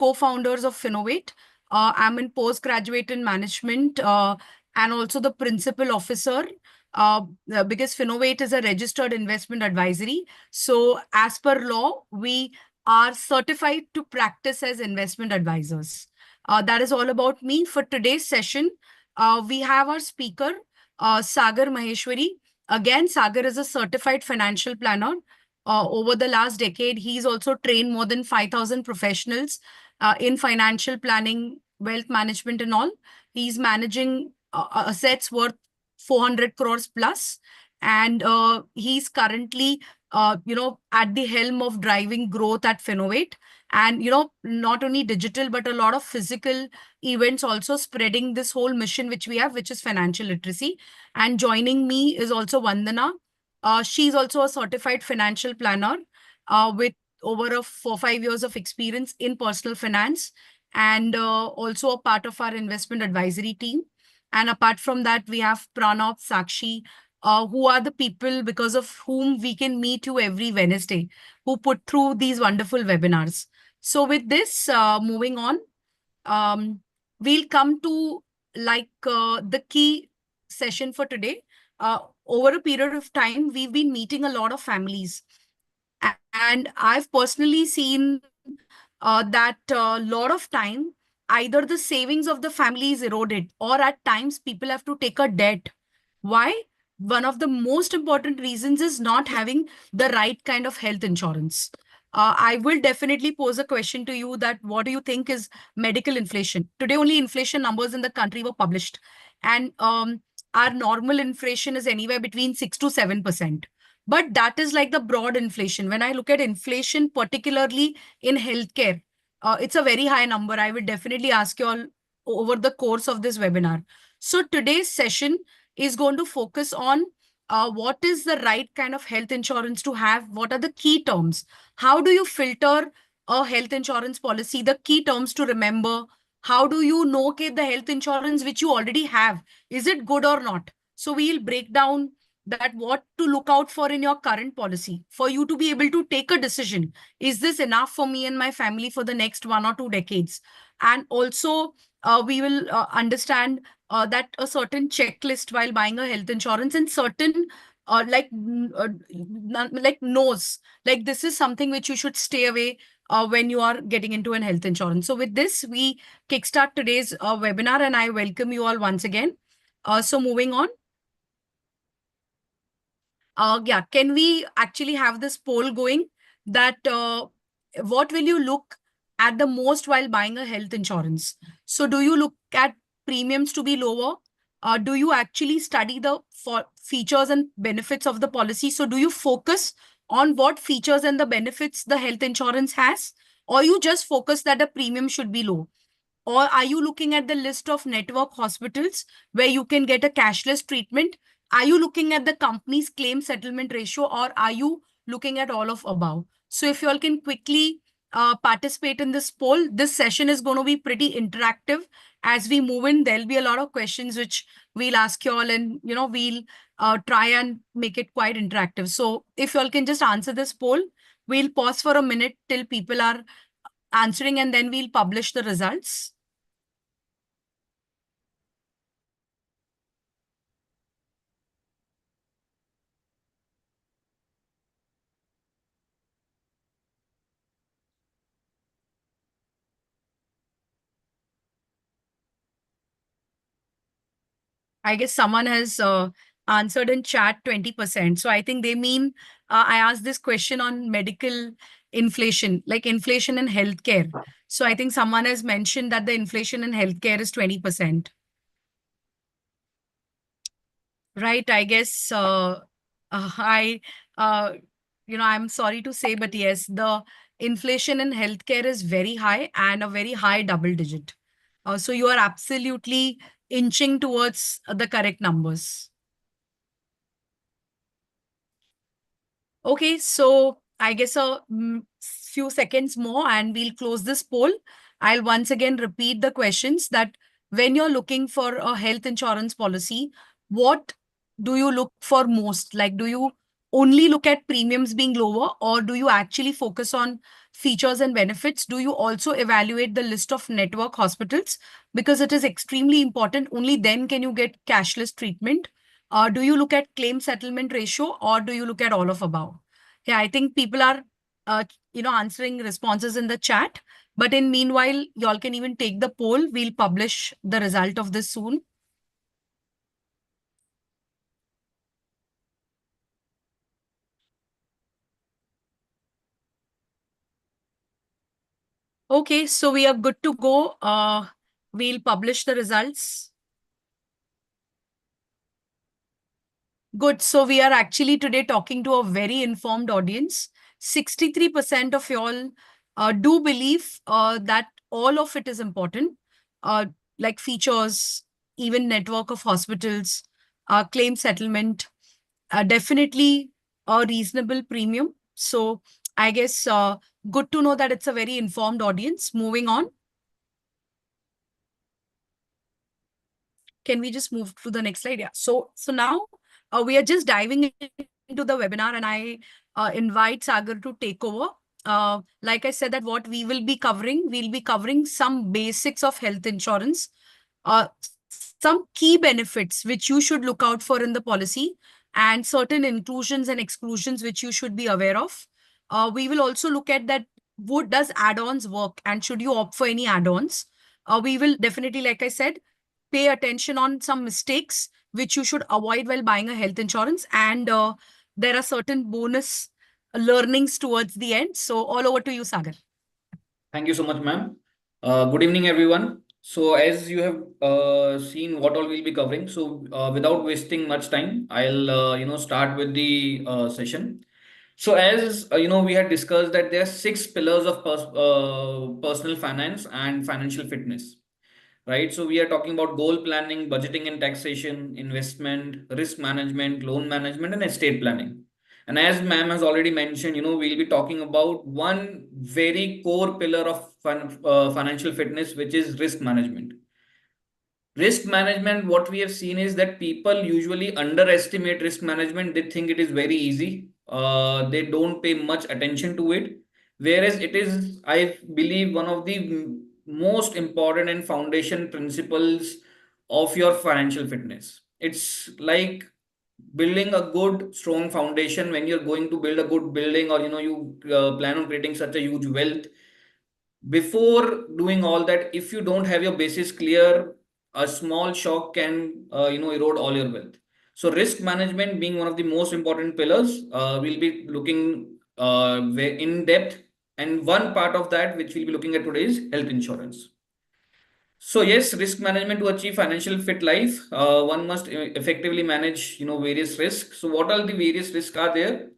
co-founders of FinnFit. I'm in postgraduate in management and also the principal officer because FinnFit is a registered investment advisory. So as per law, we are certified to practice as investment advisors. That is all about me. For today's session, we have our speaker, Sagar Maheshwari. Again, Sagar is a certified financial planner. Over the last decade, he's also trained more than 5,000 professionals in financial planning, wealth management, and all. He's managing assets worth 400 crores plus, and he's currently, at the helm of driving growth at FinnFit. And not only digital but a lot of physical events also spreading this whole mission which we have, which is financial literacy. And joining me is also Vandana. She's also a certified financial planner with over 4 or 5 years of experience in personal finance, and also a part of our investment advisory team. And apart from that, we have Pranab, Sakshi, who are the people because of whom we can meet you every Wednesday, who put through these wonderful webinars. So with this, moving on, we'll come to the key session for today. Over a period of time, we've been meeting a lot of families. And I've personally seen that a lot of time, either the savings of the family is eroded, or at times people have to take a debt. Why? One of the most important reasons is not having the right kind of health insurance. I will definitely pose a question to you that what do you think is medical inflation? Today, only inflation numbers in the country were published. And our normal inflation is anywhere between 6 to 7%. But that is like the broad inflation. When I look at inflation, particularly in healthcare, it's a very high number. I will definitely ask you all over the course of this webinar. So today's session is going to focus on what is the right kind of health insurance to have, what are the key terms, how do you filter a health insurance policy, the key terms to remember, how do you know okay, the health insurance which you already have, is it good or not? So we'll break down that what to look out for in your current policy for you to be able to take a decision. Is this enough for me and my family for the next 1 or 2 decades? And also, we will understand that a certain checklist while buying a health insurance and certain like knows, like this is something which you should stay away when you are getting into an health insurance. So with this, we kickstart today's webinar, and I welcome you all once again. So moving on. Yeah, can we actually have this poll going that what will you look at the most while buying a health insurance? So do you look at premiums to be lower? Do you actually study the features and benefits of the policy? So do you focus on what features and the benefits the health insurance has? Or you just focus that the premium should be low? Or are you looking at the list of network hospitals where you can get a cashless treatment? Are you looking at the company's claim settlement ratio, or are you looking at all of above? So if you all can quickly participate in this poll, this session is going to be pretty interactive. As we move in, there'll be a lot of questions which we'll ask you all, and we'll try and make it quite interactive. So if you all can just answer this poll, we'll pause for a minute till people are answering, and then we'll publish the results. I guess someone has answered in chat 20%. So I think they mean I asked this question on medical inflation, like inflation in healthcare. So I think someone has mentioned that the inflation in healthcare is 20%. Right. I guess I'm sorry to say, but yes, the inflation in healthcare is very high and a very high double digit. So you are absolutely inching towards the correct numbers. Okay, so I guess a few seconds more and we'll close this poll. I'll once again repeat the questions that when you're looking for a health insurance policy, what do you look for most? Like, do you only look at premiums being lower, or do you actually focus on features and benefits, do you also evaluate the list of network hospitals? Because it is extremely important. Only then can you get cashless treatment. Do you look at claim settlement ratio, or do you look at all of above? Yeah, I think people are, answering responses in the chat. But in meanwhile, y'all can even take the poll. We'll publish the result of this soon. Okay, so we are good to go. We'll publish the results. Good. So we are actually today talking to a very informed audience. 63% of y'all do believe that all of it is important, uh, like features, even network of hospitals, claim settlement, definitely a reasonable premium. So I guess good to know that it's a very informed audience. Moving on. Can we just move to the next slide? Yeah. So now we are just diving into the webinar, and I invite Sagar to take over. Like I said, that what we will be covering, we'll be covering some basics of health insurance, uh, some key benefits which you should look out for in the policy, and certain inclusions and exclusions which you should be aware of. We will also look at that, would does add-ons work, and should you opt for any add-ons. We will definitely, like I said, pay attention on some mistakes which you should avoid while buying a health insurance. And there are certain bonus learnings towards the end. So all over to you, Sagar. Thank you so much, ma'am. Good evening, everyone. So, as you have seen, what all we'll be covering. So, without wasting much time, I'll start with the session. So, as we had discussed that there are six pillars of personal finance and financial fitness, right? So, we are talking about goal planning, budgeting and taxation, investment, risk management, loan management, and estate planning. And as ma'am has already mentioned, we'll be talking about one very core pillar of financial fitness, which is risk management. Risk management, what we have seen is that people usually underestimate risk management. They think it is very easy. They don't pay much attention to it. Whereas it is, I believe, one of the most important and foundation principles of your financial fitness. It's like building a good strong foundation. When you're going to build a good building, or you plan on creating such a huge wealth, before doing all that, if you don't have your basis clear, a small shock can erode all your wealth. So risk management being one of the most important pillars, we'll be looking in depth, and one part of that which we'll be looking at today is health insurance. So yes, risk management to achieve financial fit life, one must effectively manage various risks. So what are the various risks are there?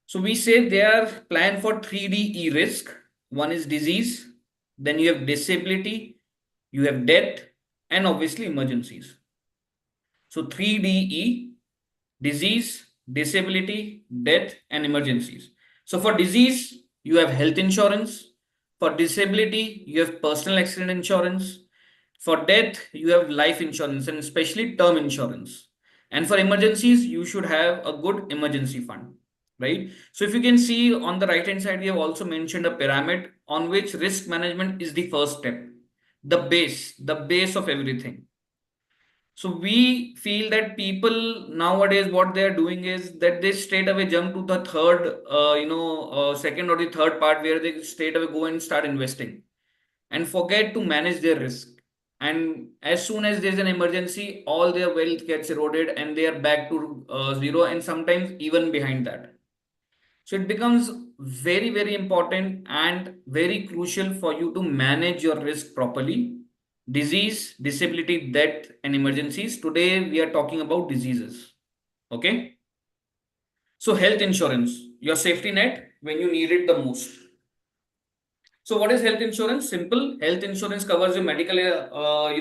So we say they are planned for 3DE risk. One is disease, then you have disability, you have death, and obviously emergencies. So 3DE: disease, disability, death, and emergencies. So for disease, you have health insurance. For disability, you have personal accident insurance. For death, you have life insurance, and especially term insurance. And for emergencies, you should have a good emergency fund, right? So if you can see on the right hand side, we have also mentioned a pyramid on which risk management is the first step, the base of everything. So we feel that people nowadays, what they are doing is that they straight away jump to the third, second or the third part, where they straight away go and start investing and forget to manage their risk. And as soon as there's an emergency, all their wealth gets eroded and they are back to zero, and sometimes even behind that. So it becomes very, very important and very crucial for you to manage your risk properly. Disease, disability, death, and emergencies. Today we are talking about diseases. Okay. So health insurance, your safety net when you need it the most. So what is health insurance? Simple. Health insurance covers your medical,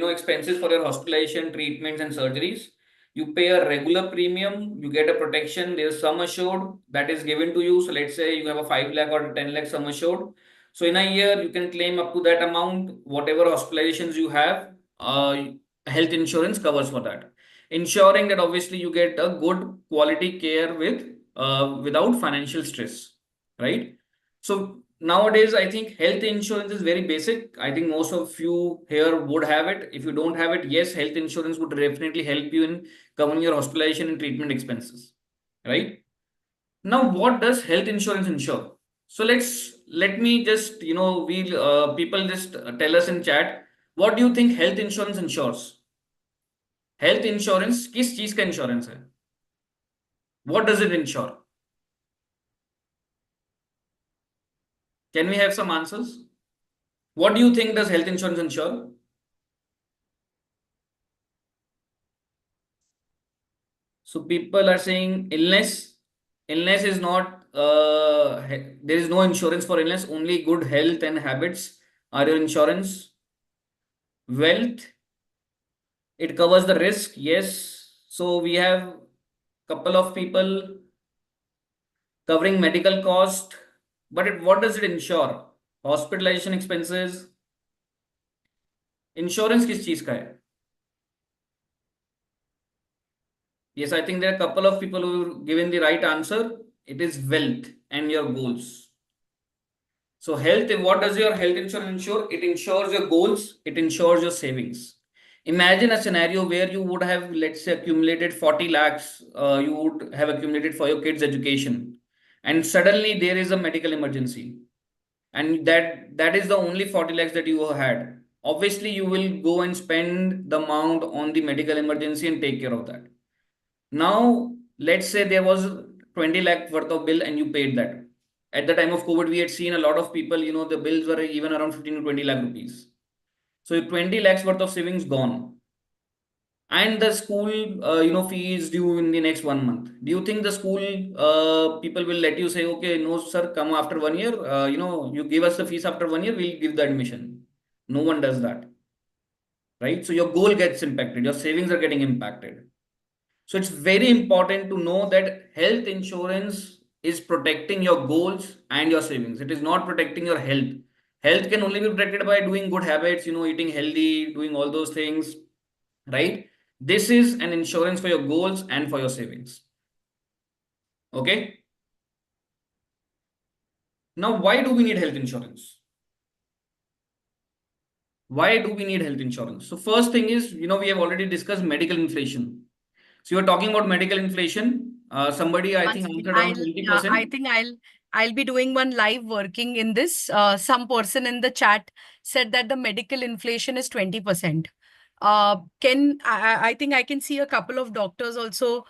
expenses for your hospitalization, treatments, and surgeries. You pay a regular premium. You get a protection. There's sum assured that is given to you. So let's say you have a 5 lakh or 10 lakh sum assured. So in a year, you can claim up to that amount. Whatever hospitalizations you have, health insurance covers for that, ensuring that obviously you get a good quality care without financial stress, right? So nowadays, I think health insurance is very basic. I think most of you here would have it. If you don't have it, yes, health insurance would definitely help you in covering your hospitalization and treatment expenses, right? Now, what does health insurance insure? So let me just, we'll people just tell us in chat, what do you think health insurance insures? Health insurance किस चीज का insurance है? What does it insure? Can we have some answers? What do you think does health insurance insure? So people are saying illness. Illness is not, there is no insurance for illness, only good health and habits are your insurance. Wealth, it covers the risk, yes. So we have couple of people covering medical cost, but what does it insure? Hospitalization expenses. Insurance किस चीज का है? Yes, I think there are a couple of people who have given the right answer. It is wealth and your goals. So health, what does your health insurance insure? It insures your goals, it insures your savings. Imagine a scenario where you would have, let's say, accumulated 40 lakhs, you would have accumulated for your kids' education. And suddenly there is a medical emergency. And that is the only 40 lakhs that you had. Obviously, you will go and spend the amount on the medical emergency and take care of that. Now, let's say there was 20 lakh worth of bill and you paid that. At the time of COVID, we had seen a lot of people, the bills were even around 15 to 20 lakh rupees. So 20 lakhs worth of savings gone. And the school, fee is due in the next 1 month. Do you think the school people will let you say, okay, no, sir, come after 1 year? You give us the fees after 1 year, we'll give the admission. No one does that, right? So your goal gets impacted, your savings are getting impacted. So it's very important to know that health insurance is protecting your goals and your savings. It is not protecting your health. Health can only be protected by doing good habits, eating healthy, doing all those things, right? This is an insurance for your goals and for your savings. Okay. Now, why do we need health insurance? Why do we need health insurance? So first thing is, we have already discussed medical inflation. So you're talking about medical inflation. Somebody, I One think, second. answered around 20%. I think I'll be doing one live working in this. Some person in the chat said that the medical inflation is 20%. I think I can see a couple of doctors also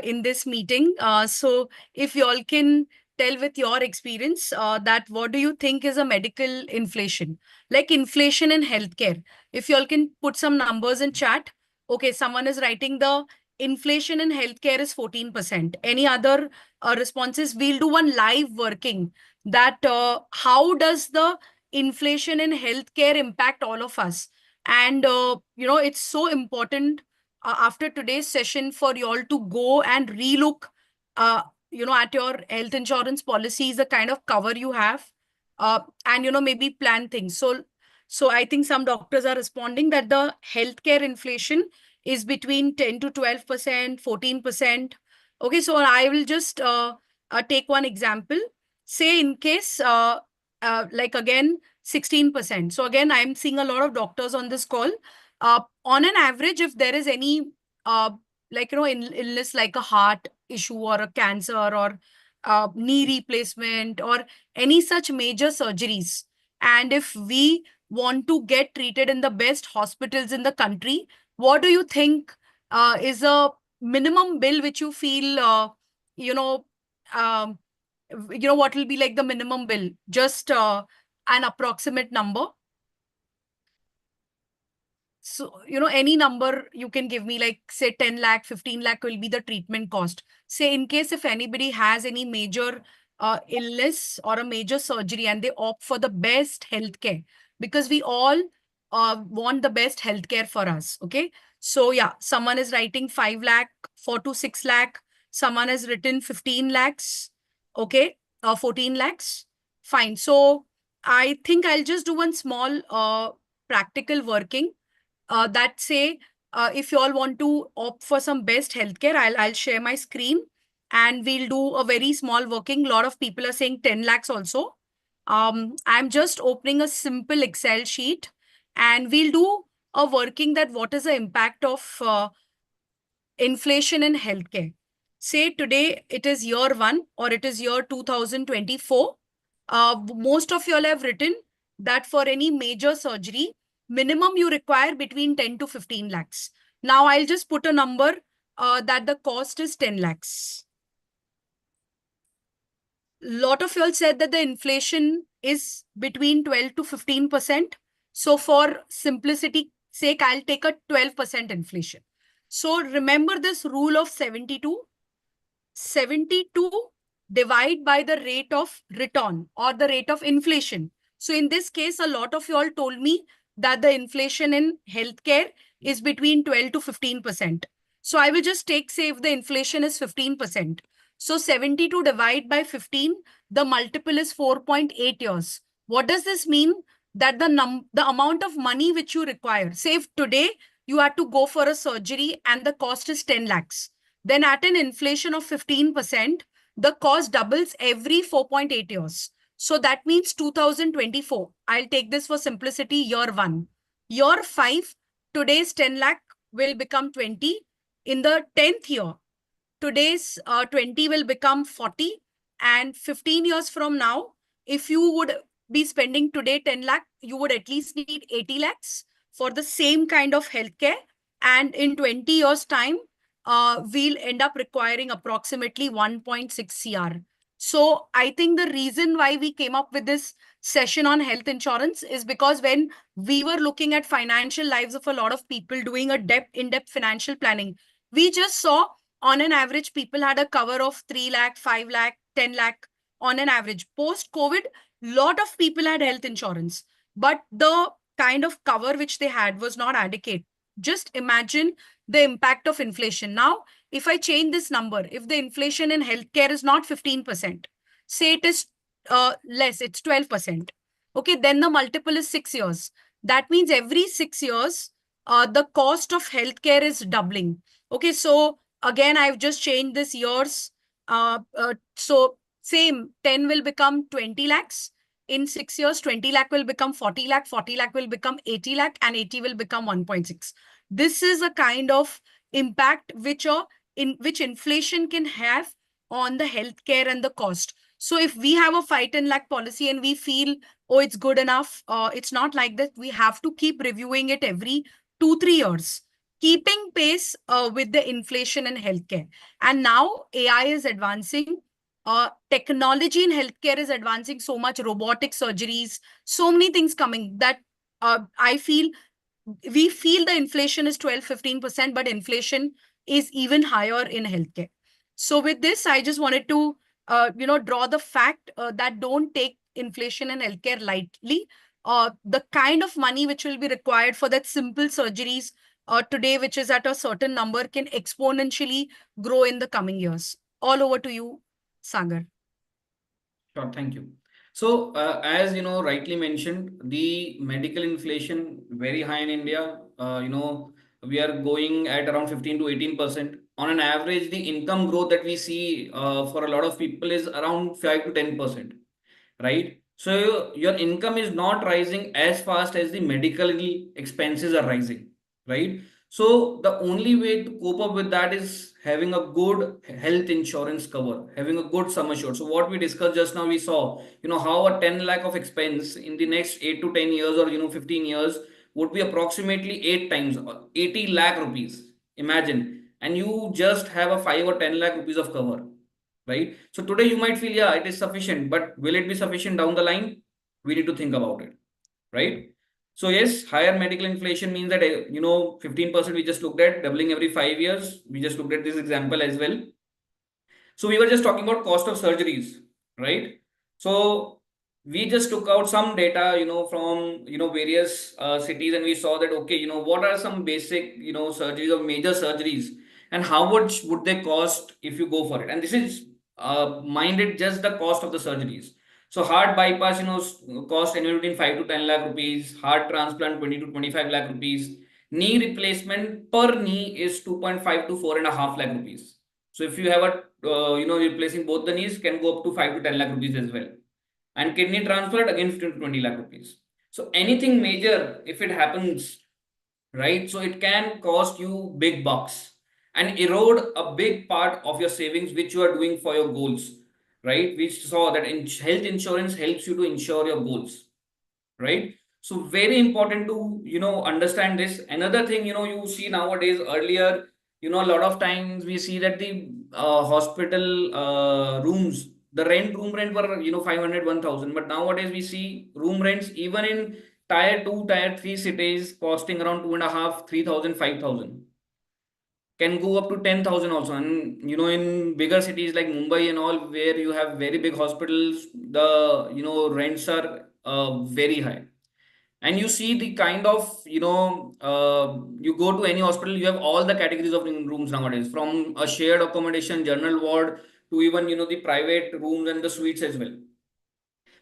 in this meeting. So if y'all can tell with your experience that what do you think is a medical inflation? Like inflation in healthcare. If y'all can put some numbers in chat. Okay, someone is writing the inflation in healthcare is 14%. Any other responses? We'll do one live working that how does the inflation in healthcare impact all of us? And, it's so important after today's session for you all to go and relook, at your health insurance policies, the kind of cover you have, and, maybe plan things. So I think some doctors are responding that the healthcare inflation is between 10 to 12%, 14%. Okay, so I will just take one example. Say in case, like again, 16%. So again, I'm seeing a lot of doctors on this call. On an average, if there is any, illness like a heart issue or a cancer or knee replacement or any such major surgeries, and if we want to get treated in the best hospitals in the country, what do you think is a minimum bill which you feel, you know, um, what will be like the minimum bill? Just an approximate number. So, any number you can give me, like say 10 lakh, 15 lakh will be the treatment cost. Say in case if anybody has any major illness or a major surgery and they opt for the best healthcare, because we all want the best healthcare for us. Okay. So yeah, someone is writing 5 lakh, 4 to 6 lakh. Someone has written 15 lakhs. Okay. 14 lakhs. Fine. So I think I'll just do one small practical working that say if you all want to opt for some best healthcare, I'll share my screen and we'll do a very small working. A lot of people are saying 10 lakhs also. I'm just opening a simple Excel sheet and we'll do a working that what is the impact of inflation in healthcare. Say today it is year one or it is year 2024. Most of you all have written that for any major surgery, minimum you require between 10 to 15 lakhs. Now I'll just put a number that the cost is 10 lakhs. Lot of you all said that the inflation is between 12 to 15%. So for simplicity sake, I'll take a 12% inflation. So remember this rule of 72. 72 divide by the rate of return or the rate of inflation. So in this case, a lot of you all told me that the inflation in healthcare is between 12 to 15%. So I will just take, say, if the inflation is 15%. So 72 divide by 15, the multiple is 4.8 years. What does this mean? That the amount of money which you require, say if today you had to go for a surgery and the cost is 10 lakhs, then at an inflation of 15%, the cost doubles every 4.8 years. So that means 2024. I'll take this for simplicity, year one. Year five, today's 10 lakh will become 20. In the 10th year, today's 20 will become 40. And 15 years from now, if you would be spending today 10 lakh, you would at least need 80 lakhs for the same kind of healthcare. And in 20 years' time, we'll end up requiring approximately 1.6 CR. So I think the reason why we came up with this session on health insurance is because when we were looking at financial lives of a lot of people doing a in-depth financial planning, we just saw on an average people had a cover of 3 lakh, 5 lakh, 10 lakh on an average. Post COVID, lot of people had health insurance, but the kind of cover which they had was not adequate. Just imagine the impact of inflation. Now, if I change this number, if the inflation in healthcare is not 15%, say it is less, it's 12%. Okay, then the multiple is 6 years. That means every 6 years, the cost of healthcare is doubling. Okay, so again, I've just changed this years. So same, 10 will become 20 lakhs. In 6 years, 20 lakh will become 40 lakh, 40 lakh will become 80 lakh, and 80 will become 1.6. This is a kind of impact which inflation can have on the healthcare and the cost. So if we have a 5-10 lakh policy and we feel, oh, it's good enough, it's not like that. We have to keep reviewing it every 2-3 years, keeping pace with the inflation in healthcare. And now AI is advancing. Technology in healthcare is advancing so much, robotic surgeries, so many things coming that I feel we feel the inflation is 12-15%, but inflation is even higher in healthcare. So with this, I just wanted to, draw the fact that don't take inflation in healthcare lightly. The kind of money which will be required for that simple surgeries today, which is at a certain number, can exponentially grow in the coming years. All over to you, Sagar. Sure, thank you. So, as you know, rightly mentioned, the medical inflation very high in India. We are going at around 15 to 18%. On an average, the income growth that we see for a lot of people is around 5 to 10%, right? So your income is not rising as fast as the medical expenses are rising, right? So the only way to cope up with that is having a good health insurance cover, having a good sum assured. So what we discussed just now, we saw, how a 10 lakh of expense in the next 8 to 10 years or, 15 years would be approximately 8 times 80 lakh rupees. Imagine. And you just have a 5 or 10 lakh rupees of cover, right? So today you might feel, yeah, it is sufficient, but will it be sufficient down the line? We need to think about it, right? So yes, higher medical inflation means that 15% we just looked at doubling every 5 years. We just looked at this example as well. So we were just talking about cost of surgeries, right? So we just took out some data, from various cities, and we saw that okay, what are some basic surgeries or major surgeries, and how much would they cost if you go for it? And this is minded just the cost of the surgeries. So heart bypass, cost anywhere between 5 to 10 lakh rupees. Heart transplant 20 to 25 lakh rupees. Knee replacement per knee is 2.5 to 4.5 lakh rupees. So if you have a, replacing both the knees can go up to 5 to 10 lakh rupees as well. and kidney transplant again 15 to 20 lakh rupees. So anything major, if it happens, right? So it can cost you big bucks and erode a big part of your savings, which you are doing for your goals, right? We saw that in health insurance helps you to insure your goals, right? So very important to understand this. Another thing, you see nowadays, earlier, a lot of times we see that the hospital rooms, the room rent were 500, 1,000, but nowadays we see room rents even in tier 2, tier 3 cities costing around 2.5, 3,000, 5,000, can go up to 10,000 also. And in bigger cities like Mumbai and all, where you have very big hospitals, the rents are very high. And you see the kind of you go to any hospital, you have all the categories of rooms nowadays, from a shared accommodation, general ward, to even the private rooms and the suites as well.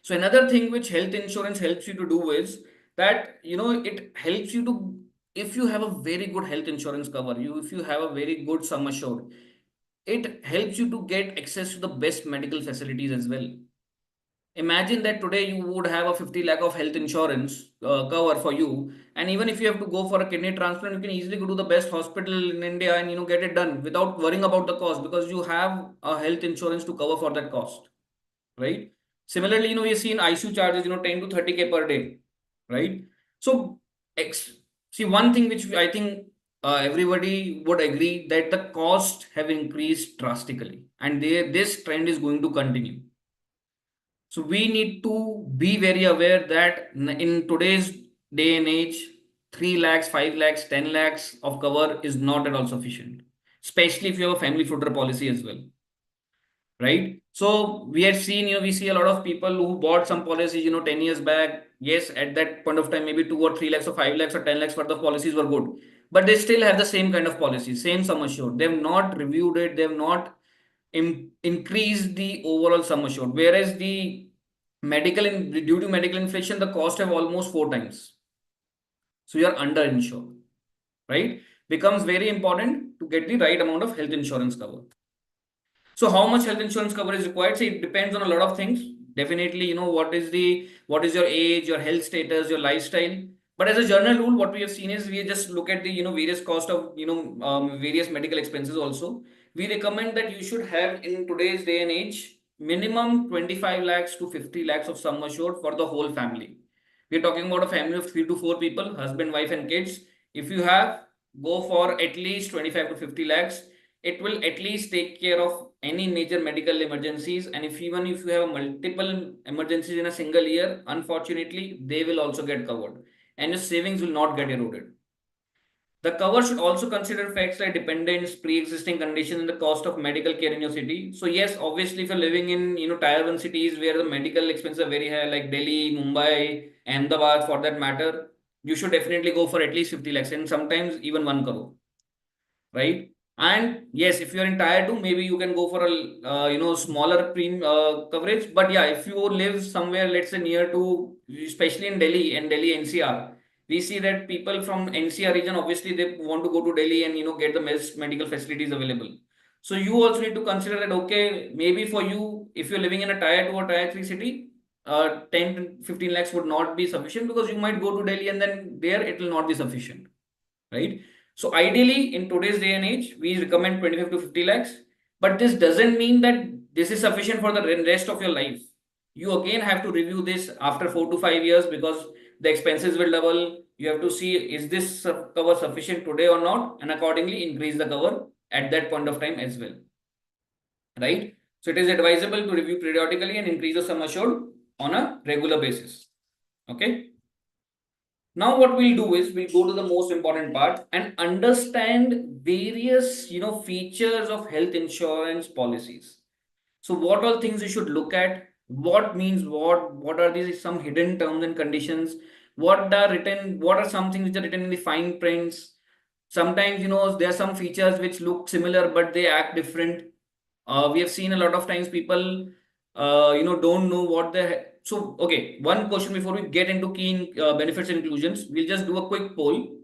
So another thing which health insurance helps you to do is that it helps you to, if you have a very good health insurance cover, if you have a very good sum assured, it helps you to get access to the best medical facilities as well. Imagine that today you would have a 50 lakh of health insurance cover for you, and even if you have to go for a kidney transplant, you can easily go to the best hospital in India and get it done without worrying about the cost, because you have a health insurance to cover for that cost, right? Similarly, we see in ICU charges, 10 to 30K per day, right? So, see, one thing which I think everybody would agree, that the cost have increased drastically, and this trend is going to continue. So we need to be very aware that in today's day and age, 3 lakhs, 5 lakhs, 10 lakhs of cover is not at all sufficient, especially if you have a family footer policy as well, right? So we have seen, we see a lot of people who bought some policies, 10 years back. Yes, at that point of time, maybe 2 or 3 lakhs or 5 lakhs or 10 lakhs worth of policies were good, but they still have the same kind of policy, same sum assured. They have not reviewed it, they have not increased the overall sum assured. Whereas the due to medical inflation, the cost have almost 4 times. So you are underinsured, right? Becomes very important to get the right amount of health insurance cover. So how much health insurance cover is required? See, it depends on a lot of things. Definitely, what is your age, your health status, your lifestyle. But as a general rule, what we have seen is we just look at the various cost of various medical expenses also. We recommend that you should have, in today's day and age, minimum 25 lakhs to 50 lakhs of sum assured for the whole family. We're talking about a family of 3 to 4 people, husband, wife, and kids. If you have, go for at least 25 to 50 lakhs. It will at least take care of any major medical emergencies. And if even if you have multiple emergencies in a single year, unfortunately, they will also get covered and your savings will not get eroded. The cover should also consider facts like dependents, pre-existing conditions, and the cost of medical care in your city. So yes, obviously, if you're living in tier one cities where the medical expenses are very high, like Delhi, Mumbai, Ahmedabad, for that matter, you should definitely go for at least 50 lakhs and sometimes even 1 crore, right? And yes, if you're in tier 2, maybe you can go for a smaller coverage. But yeah, if you live somewhere, let's say near to, especially in Delhi and Delhi NCR, we see that people from NCR region, obviously they want to go to Delhi and get the best medical facilities available. So you also need to consider that, okay, maybe for you, if you're living in a tier 2 or tier 3 city, 10 to 15 lakhs would not be sufficient, because you might go to Delhi and then there it will not be sufficient, right? So ideally, in today's day and age, we recommend 25 to 50 lakhs. But this doesn't mean that this is sufficient for the rest of your life. You again have to review this after 4 to 5 years, because the expenses will double. You have to see, is this cover sufficient today or not, and accordingly increase the cover at that point of time as well, right? So it is advisable to review periodically and increase the sum assured on a regular basis. Okay. Now what we'll do is we'll go to the most important part and understand various features of health insurance policies. So what all things you should look at, what means what are these some hidden terms and conditions, what are some things which are written in the fine prints. Sometimes there are some features which look similar but they act different. We have seen a lot of times people don't know what the so okay, one question before we get into key benefits and inclusions, we'll just do a quick poll.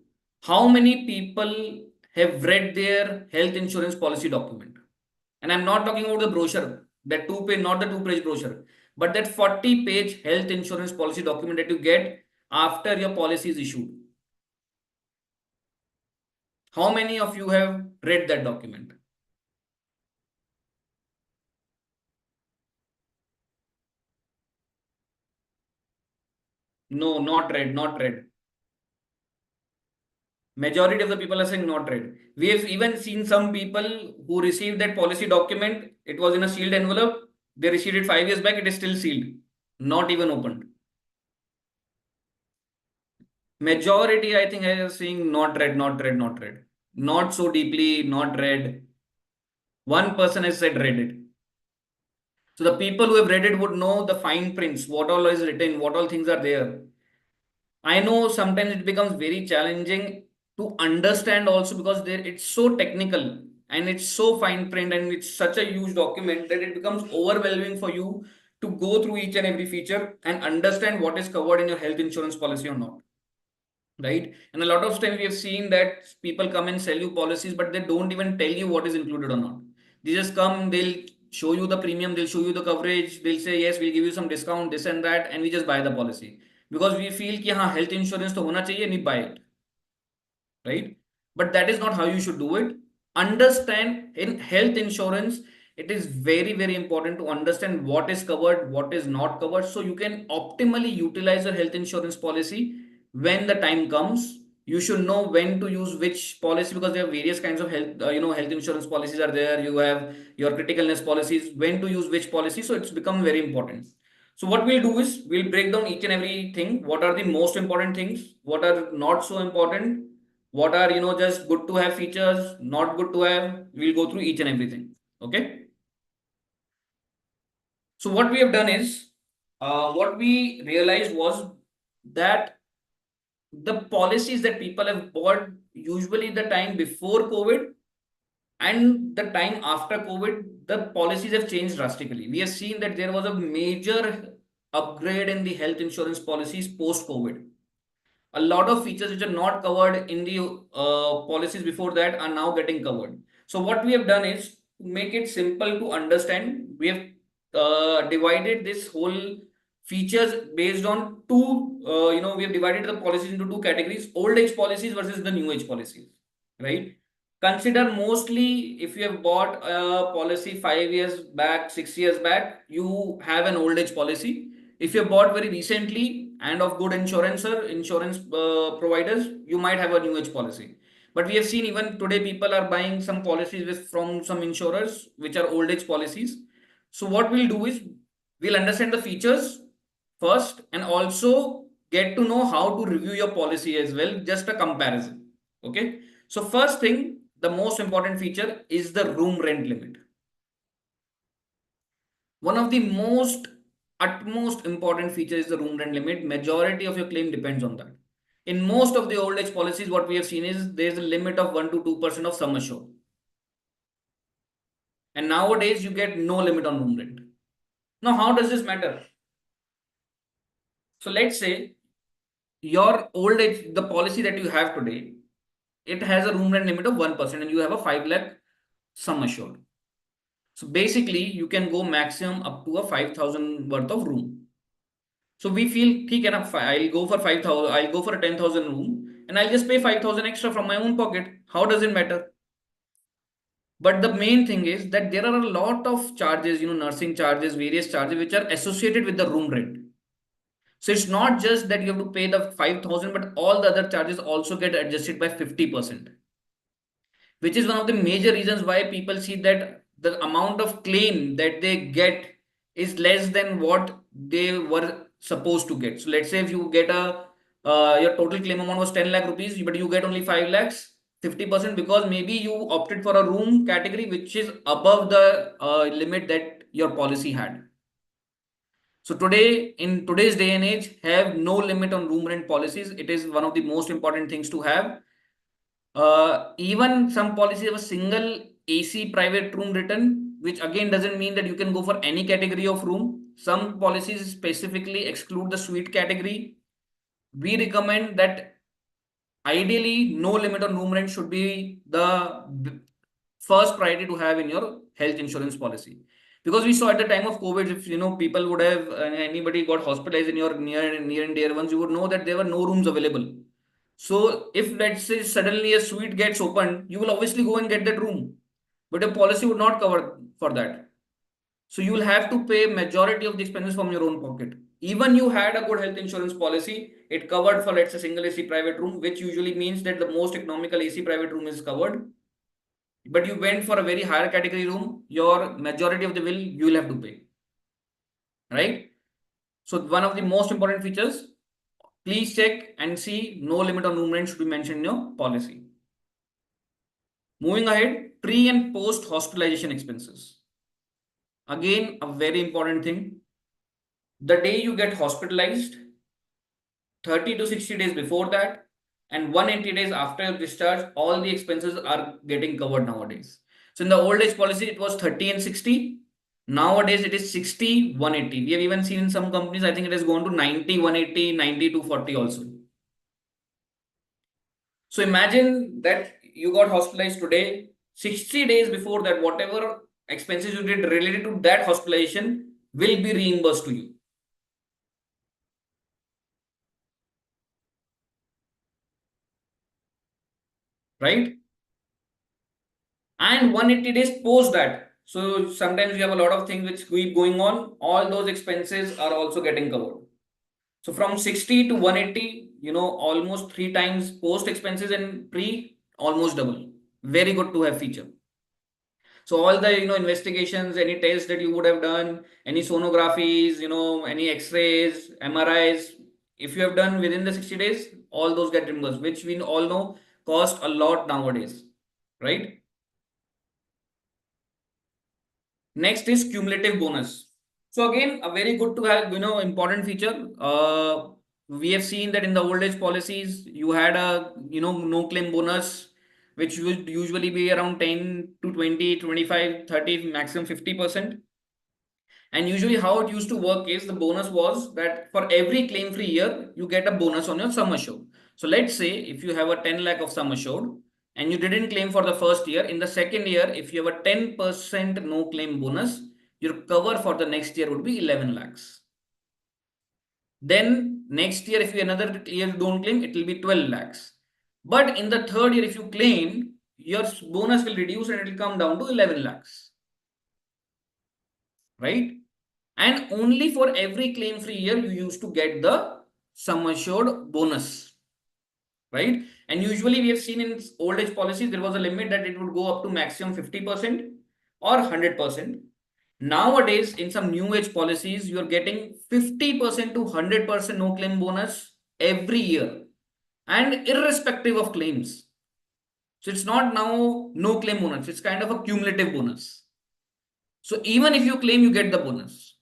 How many people have read their health insurance policy document? And I'm not talking about the brochure, that 2 page, not the 2 page brochure. but that 40-page health insurance policy document that you get after your policy is issued. How many of you have read that document? No, not read, not read. Majority of the people are saying not read. We have even seen some people who received that policy document. It was in a sealed envelope. They received it 5 years back. It is still sealed, not even opened. Majority, I think, I are saying not read, not read, not read. Not so deeply, not read. One person has said read it. So the people who have read it would know the fine prints, what all is written, what all things are there. I know sometimes it becomes very challenging to understand also because there it's so technical and it's so fine print and it's such a huge document that it becomes overwhelming for you to go through each and every feature and understand what is covered in your health insurance policy or not. Right? And a lot of times we have seen that people come and sell you policies, but they don't even tell you what is included or not. They just come, they'll show you the premium, they'll show you the coverage, they'll say, yes, we'll give you some discount, this and that, and we just buy the policy. Because we feel कि हाँ health insurance तो होना चाहिए, we buy it, right? But that is not how you should do it. Understand in health insurance, it is very, very important to understand what is covered, what is not covered, so you can optimally utilize your health insurance policy when the time comes. You should know when to use which policy because there are various kinds of health, health insurance policies are there. You have your critical illness policies, when to use which policy. So it's become very important. So what we'll do is we'll break down each and everything. What are the most important things? What are not so important? What are just good to have features, not good to have? We'll go through each and everything. Okay. So what we have done is, what we realized was that the policies that people have bought usually the time before COVID and the time after COVID, the policies have changed drastically. We have seen that there was a major upgrade in the health insurance policies post COVID. A lot of features which are not covered in the policies before that are now getting covered. So what we have done is to make it simple to understand. We have divided this whole features based on two. We have divided the policies into two categories: old age policies versus the new age policies. Right? Consider mostly if you have bought a policy 5 years back, 6 years back, you have an old age policy. If you bought very recently and of good insurance or insurance providers, you might have a new age policy. But we have seen even today people are buying some policies from some insurers which are old age policies. So what we'll do is we'll understand the features first and also get to know how to review your policy as well, just a comparison. Okay. So first thing, the most important feature is the room rent limit. One of the most utmost important feature is the room rent limit. Majority of your claim depends on that. In most of the old age policies, what we have seen is there's a limit of 1 to 2% of sum assured. And nowadays you get no limit on room rent. Now, how does this matter? So let's say your old age, the policy that you have today, it has a room rent limit of 1% and you have a 5 lakh sum assured. So basically, you can go maximum up to a 5,000 worth of room. So we feel, ठीक है ना, I'll go for 5,000, I'll go for a 10,000 room and I'll just pay 5,000 extra from my own pocket. How does it matter? But the main thing is that there are a lot of charges, nursing charges, various charges which are associated with the room rent. So it's not just that you have to pay the 5,000, but all the other charges also get adjusted by 50%, which is one of the major reasons why people see that the amount of claim that they get is less than what they were supposed to get. So let's say if you get your total claim amount was 10 lakh rupees, but you get only 5 lakhs, 50% because maybe you opted for a room category which is above the limit that your policy had. So today, in today's day and age, have no limit on room rent policies. It is one of the most important things to have. Even some policies have a single AC private room written, which again doesn't mean that you can go for any category of room. Some policies specifically exclude the suite category. We recommend that ideally no limit on room rent should be the first priority to have in your health insurance policy. Because we saw at the time of COVID, if people would have anybody got hospitalized in your near and dear ones, you would know that there were no rooms available. So if, let's say, suddenly a suite gets opened, you will obviously go and get that room, but a policy would not cover for that. So you will have to pay majority of the expenses from your own pocket. Even you had a good health insurance policy, it covered for, let's say, single AC private room, which usually means that the most economical AC private room is covered, but you went for a very higher category room, your majority of the bill you will have to pay, right? So one of the most important features, please check and see no limit on room rent should be mentioned in your policy. Moving ahead, pre and post hospitalization expenses. Again, a very important thing. The day you get hospitalized, 30 to 60 days before that, and 180 days after your discharge, all the expenses are getting covered nowadays. So in the old age policy, it was 30 and 60. Nowadays, it is 60, 180. We have even seen in some companies, I think it has gone to 90, 180, 90 to 40 also. So imagine that you got hospitalized today, 60 days before that, whatever expenses you did related to that hospitalization will be reimbursed to you, right? And 180 days post that. So sometimes you have a lot of things which keep going on. All those expenses are also getting covered. So from 60 to 180, almost three times post expenses, and pre almost double. Very good to have feature. So all the investigations, any tests that you would have done, any sonographies, any X-rays, MRIs, if you have done within the 60 days, all those get reimbursed, which we all know cost a lot nowadays, right? Next is cumulative bonus. So again, a very good to have, important feature. We have seen that in the old age policies, you had a, no claim bonus, which would usually be around 10 to 20, 25, 30, maximum 50%. And usually how it used to work is the bonus was that for every claim free year, you get a bonus on your sum assured. So let's say if you have a 10 lakh of sum assured and you didn't claim for the first year, in the second year, if you have a 10% no claim bonus, your cover for the next year would be 11 lakhs. Then next year, if you another year don't claim, it will be 12 lakhs. But in the third year, if you claim, your bonus will reduce and it will come down to 11 lakhs, right? And only for every claim free year you used to get the sum assured bonus, right? And usually we have seen in old age policies there was a limit that it would go up to maximum 50% or 100%. Nowadays in some new age policies you are getting 50% to 100% no claim bonus every year, and irrespective of claims. So it's not now no claim bonus, it's kind of a cumulative bonus. So even if you claim, you get the bonus.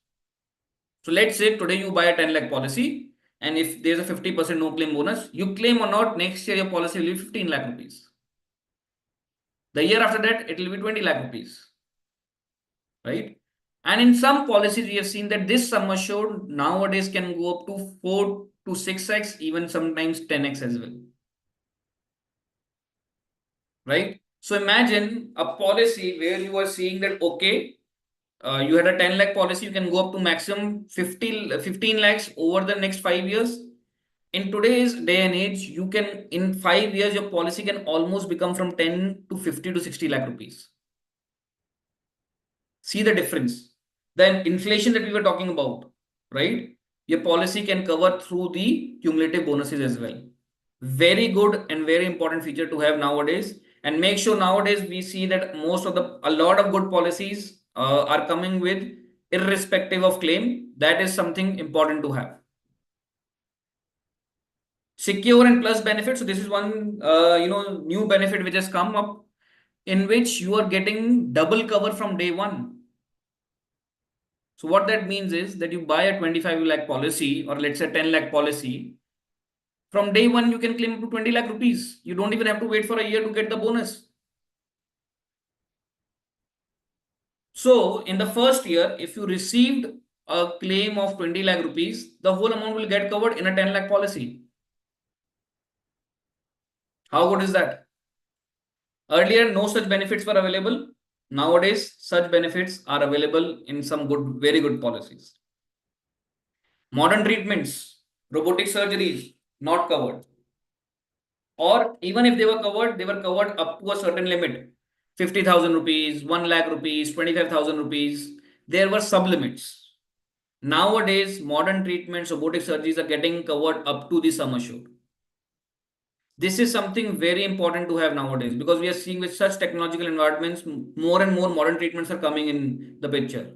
So let's say today you buy a 10 lakh policy, and if there's a 50% no claim bonus, you claim or not, next year your policy will be 15 lakh rupees. The year after that, it will be 20 lakh rupees, right? And in some policies, we have seen that this sum assured nowadays can go up to 4 to 6x, even sometimes 10x as well, right? So imagine a policy where you are seeing that, okay, you had a 10 lakh policy, you can go up to maximum 15 lakhs over the next 5 years. In today's day and age, you can, in 5 years, your policy can almost become from 10 to 50 to 60 lakh rupees. See the difference. Then inflation that we were talking about, right? Your policy can cover through the cumulative bonuses as well. Very good and very important feature to have nowadays. And make sure nowadays we see that a lot of good policies are coming with irrespective of claim. That is something important to have. Secure and plus benefit. So this is one new benefit which has come up, in which you are getting double cover from day one. So what that means is that you buy a 25 lakh policy, or let's say 10 lakh policy. From day one, you can claim up to 20 lakh rupees. You don't even have to wait for a year to get the bonus. So in the first year, if you received a claim of 20 lakh rupees, the whole amount will get covered in a 10 lakh policy. How good is that? Earlier, no such benefits were available. Nowadays, such benefits are available in some good, very good policies. Modern treatments, robotic surgeries, not covered. Or even if they were covered up to a certain limit, 50,000 rupees, 1 lakh rupees, 25,000 rupees. There were sub limits. Nowadays, modern treatments, robotic surgeries are getting covered up to the sum assured. This is something very important to have nowadays because we are seeing with such technological environments, more and more modern treatments are coming in the picture,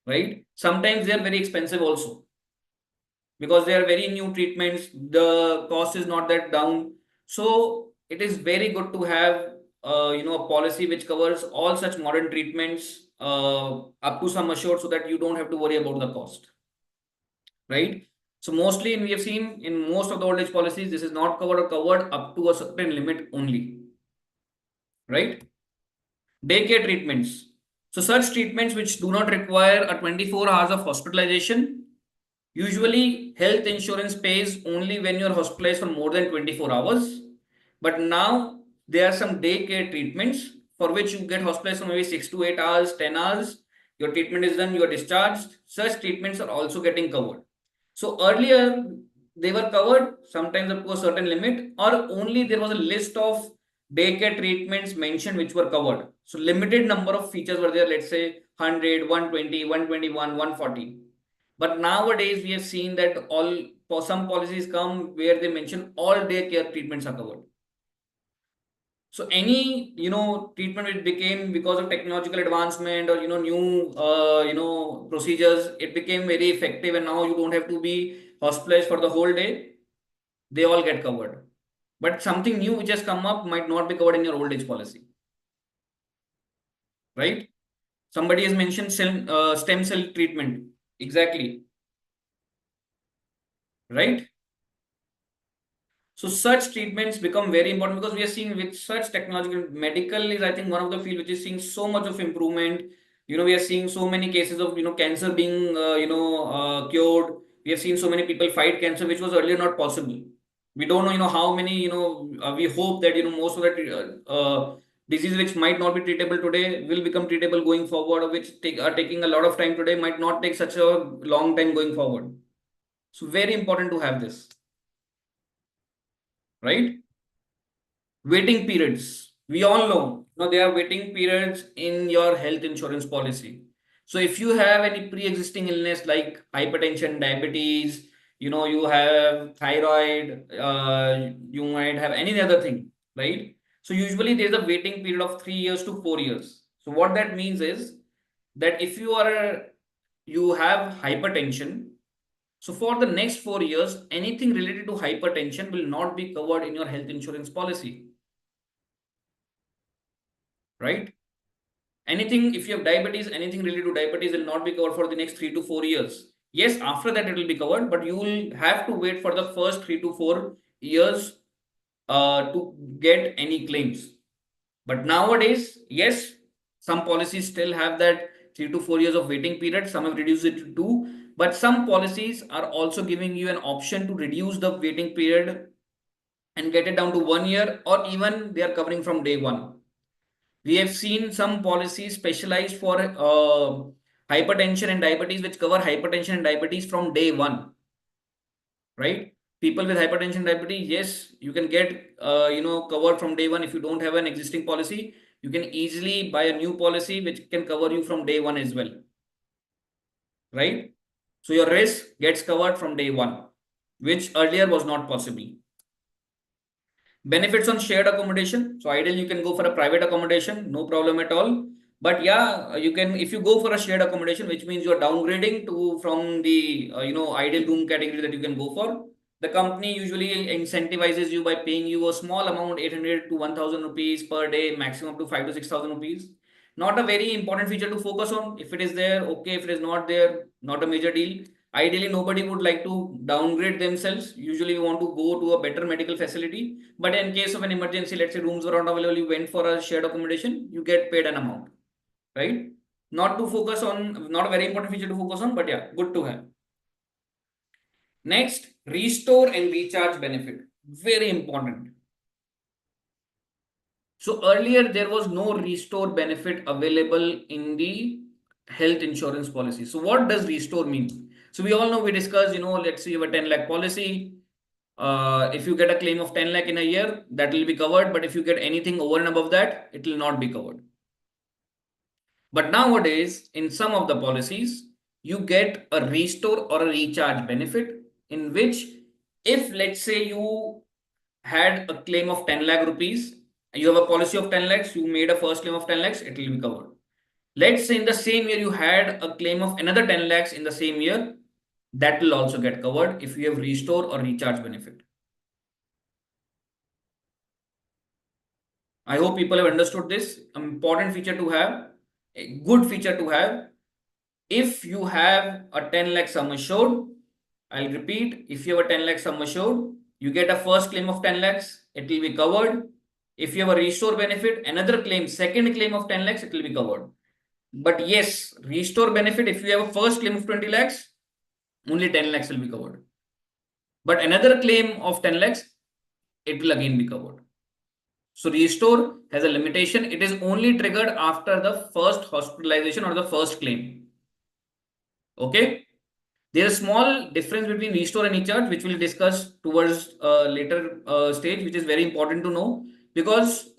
right? Sometimes they are very expensive also because they are very new treatments. The cost is not that down. So it is very good to have a policy which covers all such modern treatments up to some assured so that you don't have to worry about the cost, right? So mostly we have seen in most of the old age policies, this is not covered or covered up to a certain limit only, right? Daycare treatments. So such treatments which do not require a 24 hours of hospitalization. Usually, health insurance pays only when you're hospitalized for more than 24 hours. But now there are some daycare treatments for which you get hospitalized for maybe 6 to 8 hours, 10 hours. Your treatment is done, you are discharged. Such treatments are also getting covered. So earlier they were covered sometimes up to a certain limit, or only there was a list of daycare treatments mentioned which were covered. So limited number of features were there, let's say 100, 120, 121, 140. But nowadays we have seen that all for some policies come where they mention all daycare treatments are covered. So any treatment which became because of technological advancement or new procedures, it became very effective, and now you don't have to be hospitalized for the whole day. They all get covered. But something new which has come up might not be covered in your old age policy, right? Somebody has mentioned stem cell treatment. Exactly, right? So such treatments become very important because we are seeing with such technological medical is I think one of the field which is seeing so much of improvement. We are seeing so many cases of cancer being cured. We have seen so many people fight cancer which was earlier not possible. We don't know how many we hope that most of the disease which might not be treatable today will become treatable going forward, or which are taking a lot of time today might not take such a long time going forward. So very important to have this, right? Waiting periods. We all know, there are waiting periods in your health insurance policy. So if you have any pre-existing illness like hypertension, diabetes, you have thyroid, you might have any other thing, right? So usually there's a waiting period of 3 years to 4 years. So what that means is that if you have hypertension, so for the next 4 years, anything related to hypertension will not be covered in your health insurance policy, right? Anything, if you have diabetes, anything related to diabetes will not be covered for the next 3 to 4 years. Yes, after that it will be covered, but you will have to wait for the first 3 to 4 years to get any claims. But nowadays, yes, some policies still have that 3 to 4 years of waiting period. Some have reduced it to two, but some policies are also giving you an option to reduce the waiting period and get it down to 1 year, or even they are covering from day one. We have seen some policies specialized for hypertension and diabetes, which cover hypertension and diabetes from day one, right? People with hypertension and diabetes, yes, you can get covered from day one. If you don't have an existing policy, you can easily buy a new policy which can cover you from day one as well, right? So your risk gets covered from day one, which earlier was not possible. Benefits on shared accommodation. So ideally, you can go for a private accommodation, no problem at all. But yeah, you can, if you go for a shared accommodation, which means you are downgrading to from the ideal room category that you can go for. The company usually incentivizes you by paying you a small amount, 800 to 1,000 rupees per day, maximum to 5 to 6,000 rupees. Not a very important feature to focus on. If it is there, okay. If it is not there, not a major deal. Ideally, nobody would like to downgrade themselves. Usually, we want to go to a better medical facility. But in case of an emergency, let's say rooms were not available, you went for a shared accommodation, you get paid an amount, right? Not to focus on, not a very important feature to focus on, but yeah, good to have. Next, restore and recharge benefit. Very important. So earlier there was no restore benefit available in the health insurance policy. So what does restore mean? So we all know, we discussed, let's say you have a 10 lakh policy. If you get a claim of 10 lakh in a year, that will be covered. But if you get anything over and above that, it will not be covered. But nowadays, in some of the policies, you get a restore or a recharge benefit, in which, if let's say you had a claim of 10 lakh rupees, you have a policy of 10 lakhs, you made a first claim of 10 lakhs, it will be covered. Let's say in the same year you had a claim of another 10 lakhs in the same year, that will also get covered if you have restore or recharge benefit. I hope people have understood this. An important feature to have, a good feature to have. If you have a 10 lakh sum assured, I'll repeat, if you have a 10 lakh sum assured, you get a first claim of 10 lakhs, it will be covered. If you have a restore benefit, another claim, second claim of 10 lakhs, it will be covered. But yes, restore benefit, if you have a first claim of 20 lakhs, only 10 lakhs will be covered. But another claim of 10 lakhs, it will again be covered. So restore has a limitation. It is only triggered after the first hospitalization or the first claim. Okay. There is a small difference between restore and recharge, which we'll discuss towards later stage, which is very important to know, because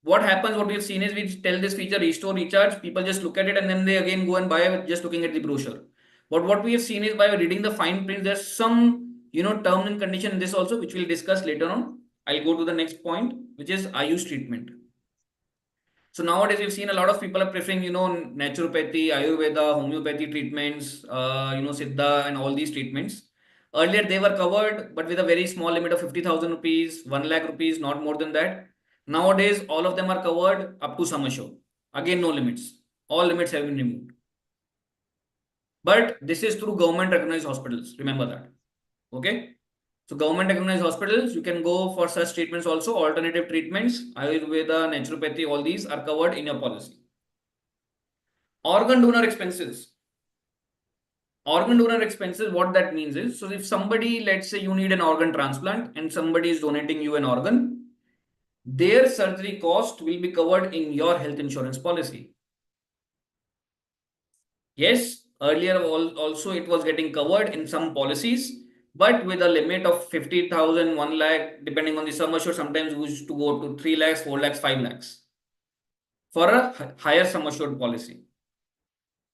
what happens, what we've seen is, we tell this feature restore, recharge, people just look at it and then they again go and buy just looking at the brochure. But what we have seen is, by reading the fine print, there's some, term and condition in this also, which we'll discuss later on. I'll go to the next point, which is Ayush treatment. So nowadays we've seen a lot of people are preferring, naturopathy, Ayurveda, homeopathy treatments, Siddha and all these treatments. Earlier they were covered, but with a very small limit of 50,000 rupees, 1 lakh rupees, not more than that. Nowadays, all of them are covered up to sum assured. Again, no limits. All limits have been removed. But this is through government recognized hospitals. Remember that. Okay. So government recognized hospitals, you can go for such treatments also. Alternative treatments, Ayurveda, naturopathy, all these are covered in your policy. Organ donor expenses. Organ donor expenses, what that means is, so if somebody, let's say you need an organ transplant and somebody is donating you an organ, their surgery cost will be covered in your health insurance policy. Yes, earlier also it was getting covered in some policies, but with a limit of 50,000, 1 lakh, depending on the sum assured, sometimes we used to go to 3 lakhs, 4 lakhs, 5 lakhs for a higher sum assured policy.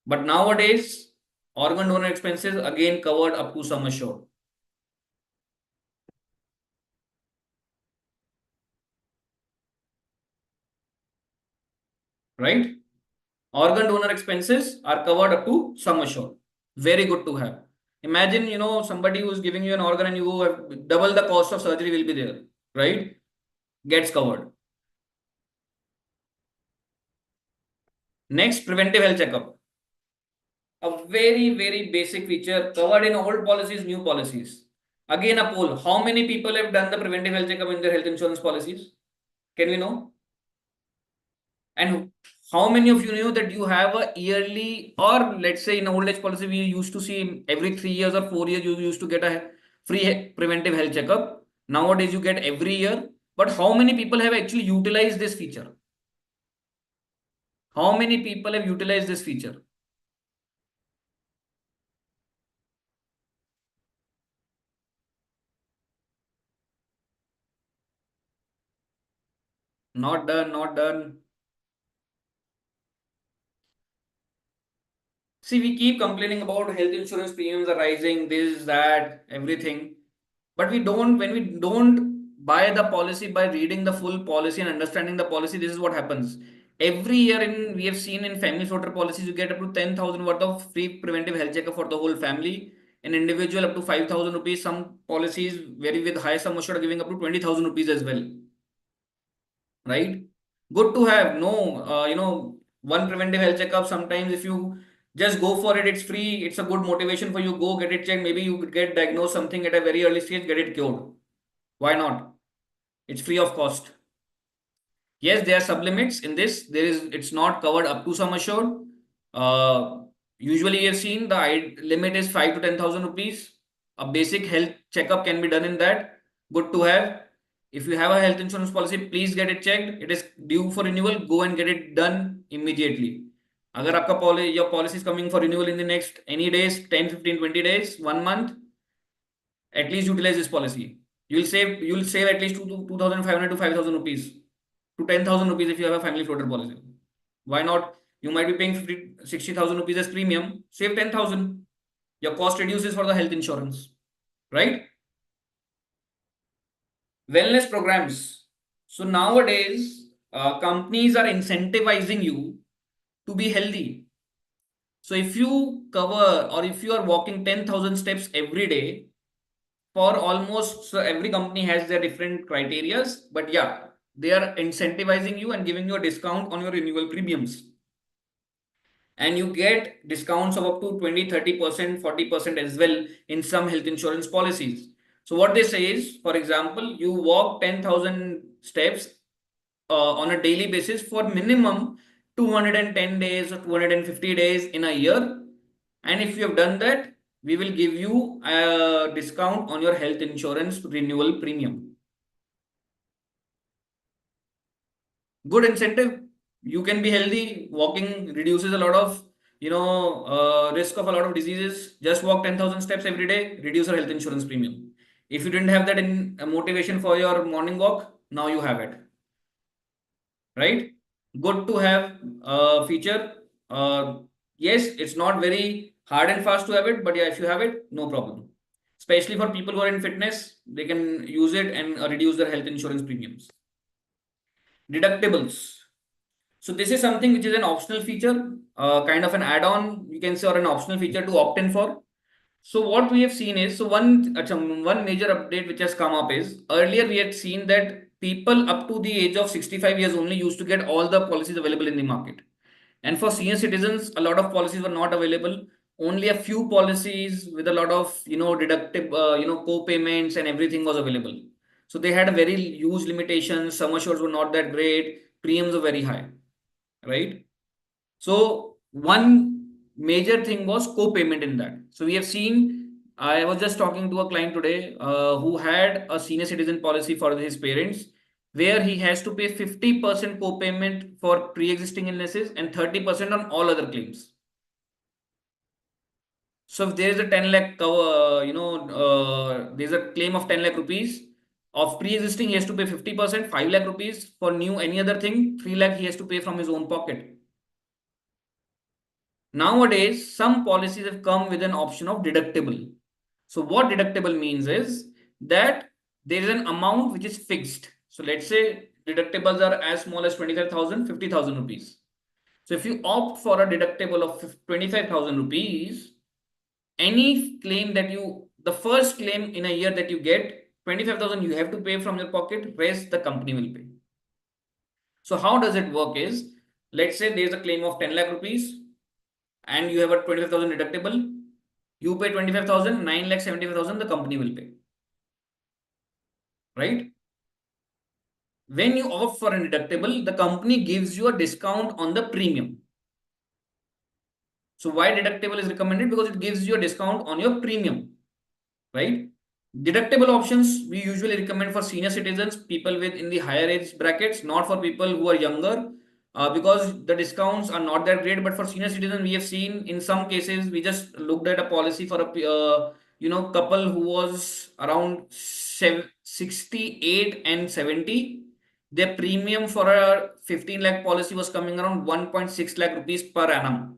But nowadays, organ donor expenses again covered up to sum assured. Right? Organ donor expenses are covered up to sum assured. Very good to have. Imagine, somebody who's giving you an organ and you have double the cost of surgery will be there, right? Gets covered. Next, preventive health checkup. A very, very basic feature covered in old policies, new policies. Again, a poll. How many people have done the preventive health checkup in their health insurance policies? Can we know? And how many of you knew that you have a yearly, or let's say in old age policy, we used to see every 3 years or 4 years, you used to get a free preventive health checkup. Nowadays, you get every year. But how many people have actually utilized this feature? How many people have utilized this feature? Not done, not done. See, we keep complaining about health insurance premiums are rising, this, that, everything. But when we don't buy the policy by reading the full policy and understanding the policy, this is what happens. Every year we have seen in family floater policies, you get up to 10,000 worth of free preventive health checkup for the whole family. An individual up to 5,000 rupees. Some policies very with high sum assured are giving up to 20,000 rupees as well. Right? Good to have. No, one preventive health checkup. Sometimes if you just go for it, it's free. It's a good motivation for you. Go get it checked. Maybe you get diagnosed something at a very early stage, get it cured. Why not? It's free of cost. Yes, there are sublimits in this. It's not covered up to sum assured. Uh, Usually, you've seen the limit is 5 to 10,000 rupees. A basic health checkup can be done in that. Good to have. If you have a health insurance policy, please get it checked. It is due for renewal. Go and get it done immediately. अगर आपका your policy is coming for renewal in the next any days, 10, 15, 20 days, 1 month, at least utilize this policy. You'll save at least 2,500 to 5,000 rupees to 10,000 rupees if you have a family floater policy. Why not? You might be paying 60,000 rupees as premium. Save 10,000. Your cost reduces for the health insurance, right? Wellness programs. So nowadays, companies are incentivizing you to be healthy. So if you cover or if you are walking 10,000 steps every day for almost, so every company has their different criterias, but yeah, they are incentivizing you and giving you a discount on your renewal premiums. And you get discounts of up to 20, 30%, 40% as well in some health insurance policies. So what they say is, for example, you walk 10,000 steps on a daily basis for minimum 210 days or 250 days in a year. And if you have done that, we will give you a discount on your health insurance renewal premium. Good incentive. You can be healthy. Walking reduces a lot of risk of a lot of diseases. Just walk 10,000 steps every day, reduce your health insurance premium. If you didn't have that in motivation for your morning walk, now you have it, right? Good to have a feature. Yes, it's not very hard and fast to have it, but yeah, if you have it, no problem. Especially for people who are in fitness, they can use it and reduce their health insurance premiums. Deductibles. So this is something which is an optional feature, kind of an add-on, you can say, or an optional feature to opt in for. So what we have seen is, so one major update which has come up is, earlier we had seen that people up to the age of 65 years only used to get all the policies available in the market. And for senior citizens, a lot of policies were not available. Only a few policies with a lot of, deductible, co-payments and everything was available. So they had a very huge limitations. Sum assureds were not that great. Premiums were very high, right? So one major thing was co-payment in that. So we have seen, I was just talking to a client today who had a senior citizen policy for his parents, where he has to pay 50% co-payment for pre-existing illnesses and 30% on all other claims. So if there is a 10 lakh cover, there's a claim of 10 lakh rupees of pre-existing, he has to pay 50%, 5 lakh rupees for new any other thing, 3 lakh he has to pay from his own pocket. Nowadays, some policies have come with an option of deductible. So what deductible means is that there is an amount which is fixed. So let's say deductibles are as small as 25,000, 50,000 rupees. So if you opt for a deductible of 25,000 rupees, any claim that the first claim in a year that you get, 25,000 you have to pay from your pocket, rest the company will pay. So how does it work is, let's say there's a claim of 10 lakh rupees and you have a 25,000 deductible, you pay 25,000, 9,75,000 the company will pay, right? When you opt for a deductible, the company gives you a discount on the premium. So why deductible is recommended? Because it gives you a discount on your premium, right? Deductible options we usually recommend for senior citizens, people with in the higher age brackets, not for people who are younger, because the discounts are not that great. But for senior citizens, we have seen in some cases, we just looked at a policy for a couple who was around 68 and 70. Their premium for a 15 lakh policy was coming around 1.6 lakh rupees per annum.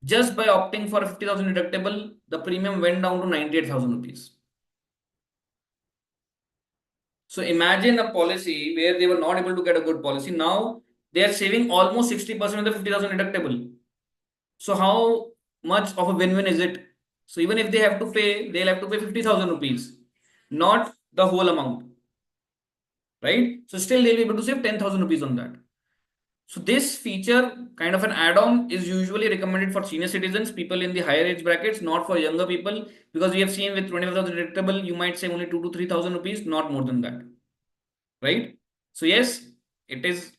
Just by opting for a 50,000 deductible, the premium went down to 98,000 rupees. So imagine a policy where they were not able to get a good policy. Now they are saving almost 60% of the 50,000 deductible. So how much of a win-win is it? So even if they have to pay, they'll have to pay 50,000 rupees, not the whole amount, right? So still they'll be able to save 10,000 rupees on that. So this feature, kind of an add-on, is usually recommended for senior citizens, people in the higher age brackets, not for younger people, because we have seen with 25,000 deductible, you might save only 2 to 3,000 rupees, not more than that, right? So yes, it is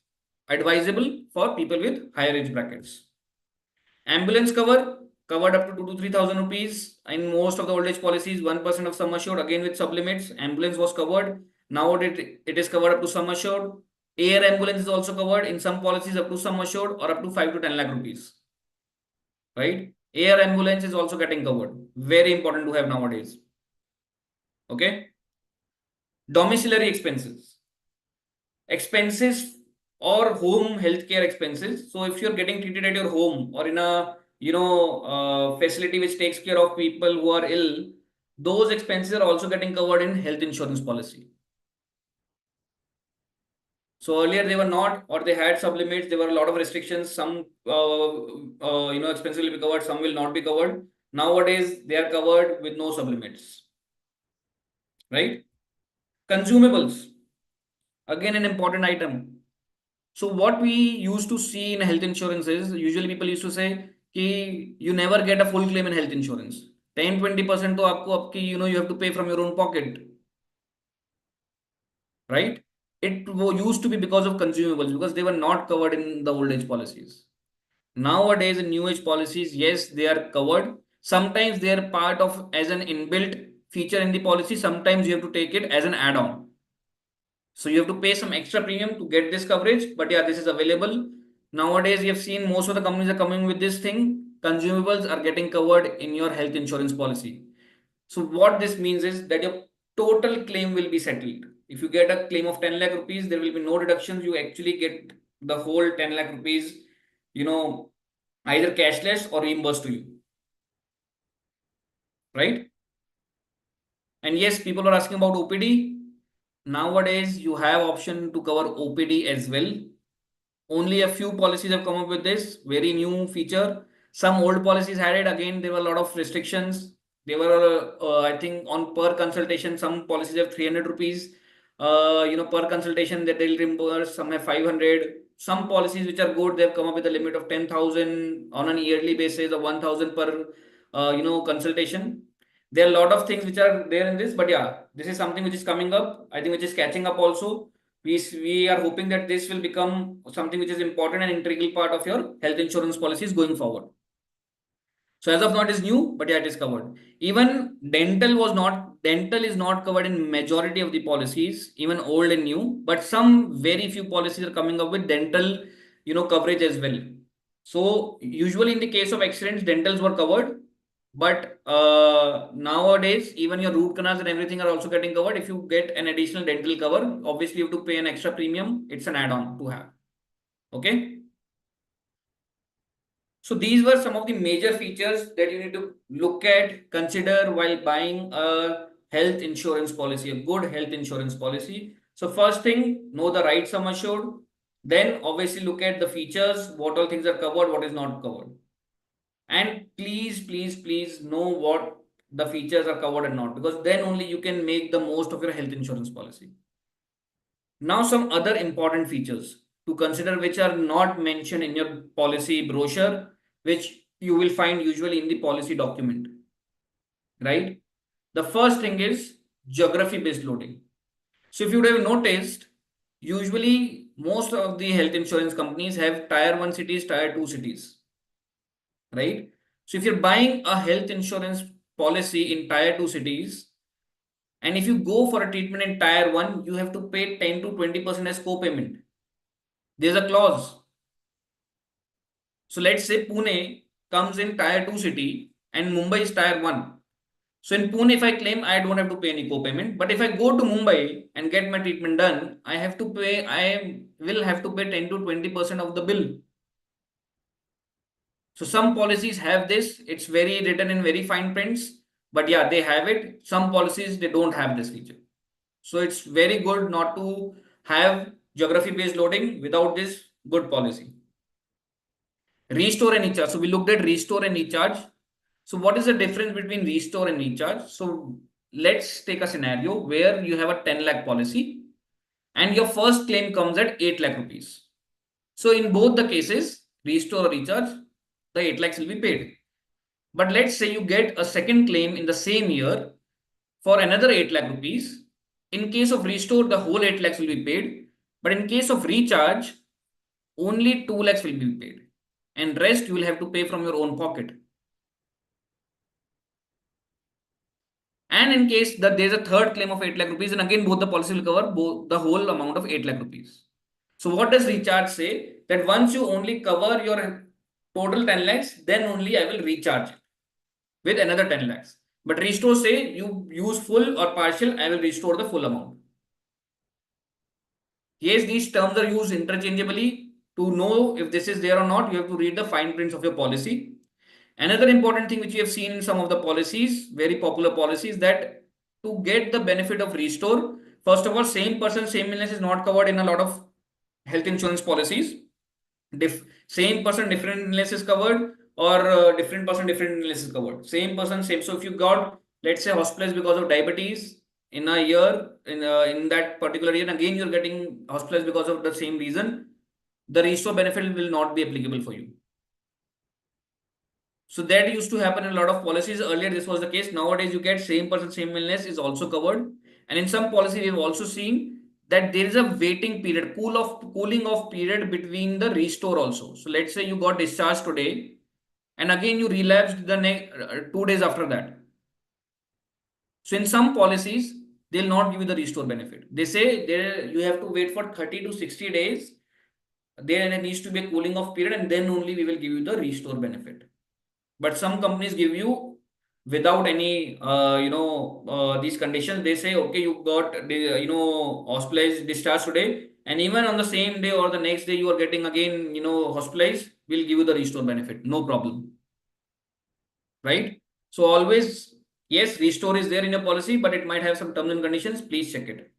advisable for people with higher age brackets. Ambulance cover, covered up to 2 to 3,000 rupees in most of the old age policies, 1% of sum assured, again with sublimits. Ambulance was covered. Nowadays, it is covered up to sum assured. Air ambulance is also covered in some policies up to sum assured or up to 5 to 10 lakh rupees. Right? Air ambulance is also getting covered. Very important to have nowadays. Okay. Domiciliary expenses. Expenses or home healthcare expenses. So if you're getting treated at your home or in a facility which takes care of people who are ill, those expenses are also getting covered in health insurance policy. So earlier they were not, or they had sublimits. There were a lot of restrictions. Some expenses will be covered, some will not be covered. Nowadays they are covered with no sublimits. Right? Consumables, again an important item. So what we used to see in health insurance is usually people used to say कि you never get a full claim in health insurance. 10-20% तो आपको आपकी you have to pay from your own pocket, right? It used to be because of consumables because they were not covered in the old age policies. Nowadays in new age policies, yes, they are covered. Sometimes they are part of as an inbuilt feature in the policy. Sometimes you have to take it as an add-on. So you have to pay some extra premium to get this coverage. But yeah, this is available. Nowadays, you have seen most of the companies are coming with this thing. Consumables are getting covered in your health insurance policy. So what this means is that your total claim will be settled. If you get a claim of 10 lakh rupees, there will be no deductions. You actually get the whole 10 lakh rupees, either cashless or reimbursed to you. Right? And yes, people are asking about OPD. Nowadays, you have option to cover OPD as well. Only a few policies have come up with this very new feature. Some old policies had it. Again, there were a lot of restrictions. They were, I think, on per consultation. Some policies have 300 rupees, per consultation that they'll reimburse. Some have 500. Some policies which are good, they've come up with a limit of 10,000 on an yearly basis or 1,000 per, consultation. There are a lot of things which are there in this, but yeah, this is something which is coming up. I think which is catching up also. We are hoping that this will become something which is important and integral part of your health insurance policies going forward. So as of now, it is new, but yeah, it is covered. Even dental is not covered in majority of the policies, even old and new, but some very few policies are coming up with dental, coverage as well. So usually in the case of accidents, dentals were covered, but nowadays even your root canals and everything are also getting covered. If you get an additional dental cover, obviously you have to pay an extra premium. It's an add-on to have. Okay. So these were some of the major features that you need to look at, consider while buying a health insurance policy, a good health insurance policy. So first thing, know the right sum assured. Then obviously look at the features, what all things are covered, what is not covered. And please know what the features are covered and not, because then only you can make the most of your health insurance policy. Now, some other important features to consider which are not mentioned in your policy brochure, which you will find usually in the policy document, right? The first thing is geography based loading. So if you would have noticed, usually most of the health insurance companies have tier 1 cities, tier 2 cities, right? So if you're buying a health insurance policy in tier 2 cities, and if you go for a treatment in tier 1, you have to pay 10 to 20% as co-payment. There's a clause. So let's say Pune comes in tier 2 city and Mumbai is tier 1. So in Pune, if I claim, I don't have to pay any co-payment. But if I go to Mumbai and get my treatment done, I will have to pay 10 to 20% of the bill. So some policies have this. It's very written in very fine prints. But yeah, they have it. Some policies, they don't have this feature. So it's very good not to have geography based loading without this good policy. Restore and recharge. So we looked at restore and recharge. So what is the difference between restore and recharge? So let's take a scenario where you have a 10 lakh policy and your first claim comes at 8 lakh rupees. So in both the cases, restore or recharge, the 8 lakhs will be paid. But let's say you get a second claim in the same year for another 8 lakh rupees. In case of restore, the whole 8 lakhs will be paid. But in case of recharge, only 2 lakhs will be paid. And rest you will have to pay from your own pocket. And in case that there's a third claim of 8 lakh rupees, and again both the policy will cover both the whole amount of 8 lakh rupees. So what does recharge say? That once you only cover your total 10 lakhs, then only I will recharge with another 10 lakhs. But restore say you use full or partial, I will restore the full amount. Yes, these terms are used interchangeably. To know if this is there or not, you have to read the fine prints of your policy. Another important thing which we have seen in some of the policies, very popular policies, that to get the benefit of restore, first of all, same person, same illness is not covered in a lot of health insurance policies. Same person, different illness is covered, or different person, different illness is covered. Same person, same. So if you got, let's say, hospitalized because of diabetes in a year, in that particular year, again you're getting hospitalized because of the same reason, the restore benefit will not be applicable for you. So that used to happen in a lot of policies. Earlier, this was the case. Nowadays, you get same person, same illness is also covered. And in some policies, we've also seen that there is a waiting period, cooling off period between the restore also. So let's say you got discharged today, and again you relapsed the next 2 days after that. So in some policies, they'll not give you the restore benefit. They say there you have to wait for 30 to 60 days. There needs to be a cooling off period, and then only we will give you the restore benefit. But some companies give you without any these conditions. They say okay, you got hospitalized, discharged today, and even on the same day or the next day you are getting again hospitalized, we'll give you the restore benefit, no problem, right? So always, yes, restore is there in your policy, but it might have some terms and conditions. Please check it.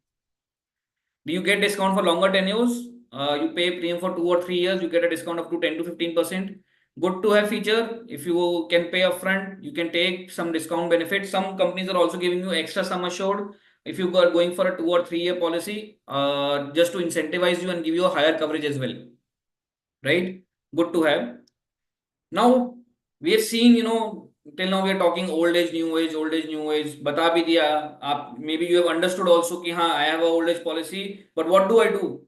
Do you get discount for longer tenures? You pay premium for 2 or 3 years, you get a discount up to 10 to 15%. Good to have feature. If you can pay upfront, you can take some discount benefits. Some companies are also giving you extra sum assured if you are going for a 2 or 3 year policy, just to incentivize you and give you a higher coverage as well. Right? Good to have. Now we have seen, till now we are talking old age, new age, old age, new age. बता भी दिया आप, maybe you have understood also कि हाँ, I have a old age policy, but what do I do?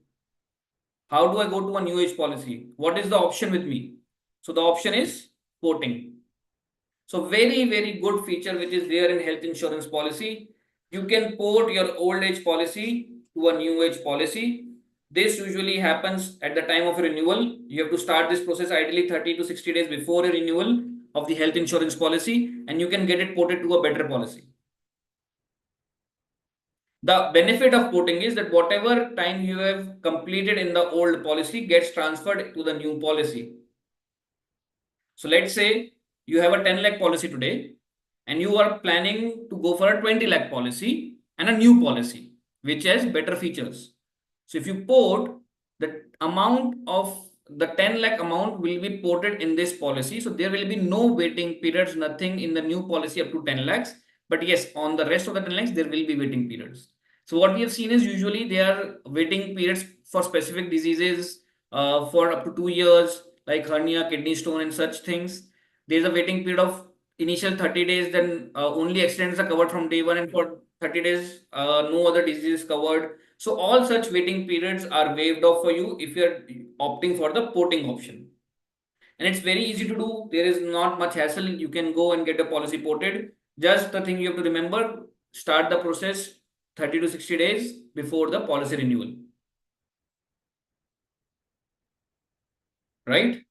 How do I go to a new age policy? What is the option with me? So the option is porting. So very, very good feature which is there in health insurance policy. You can port your old age policy to a new age policy. This usually happens at the time of renewal. You have to start this process ideally 30 to 60 days before a renewal of the health insurance policy, and you can get it ported to a better policy. The benefit of porting is that whatever time you have completed in the old policy gets transferred to the new policy. So let's say you have a 10 lakh policy today and you are planning to go for a 20 lakh policy and a new policy which has better features. So if you port, the amount of the 10 lakh amount will be ported in this policy. So there will be no waiting periods, nothing in the new policy up to 10 lakhs. But yes, on the rest of the 10 lakhs, there will be waiting periods. So what we have seen is usually there are waiting periods for specific diseases for up to 2 years, like hernia, kidney stone, and such things. There's a waiting period of initial 30 days, then only accidents are covered from day one, and for 30 days, no other disease is covered. So all such waiting periods are waived off for you if you're opting for the porting option. And it's very easy to do. There is not much hassle. You can go and get a policy ported. Just the thing you have to remember, start the process 30 to 60 days before the policy renewal. Right?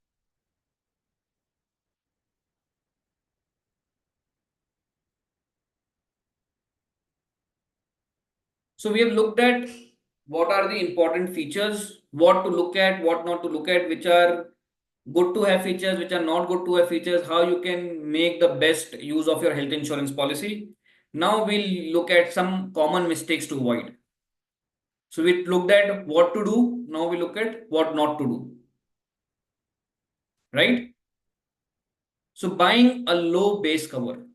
So we have looked at what are the important features, what to look at, what not to look at, which are good to have features, which are not good to have features, how you can make the best use of your health insurance policy. Now we'll look at some common mistakes to avoid. So we looked at what to do. Now we look at what not to do. Right? So buying a low base cover,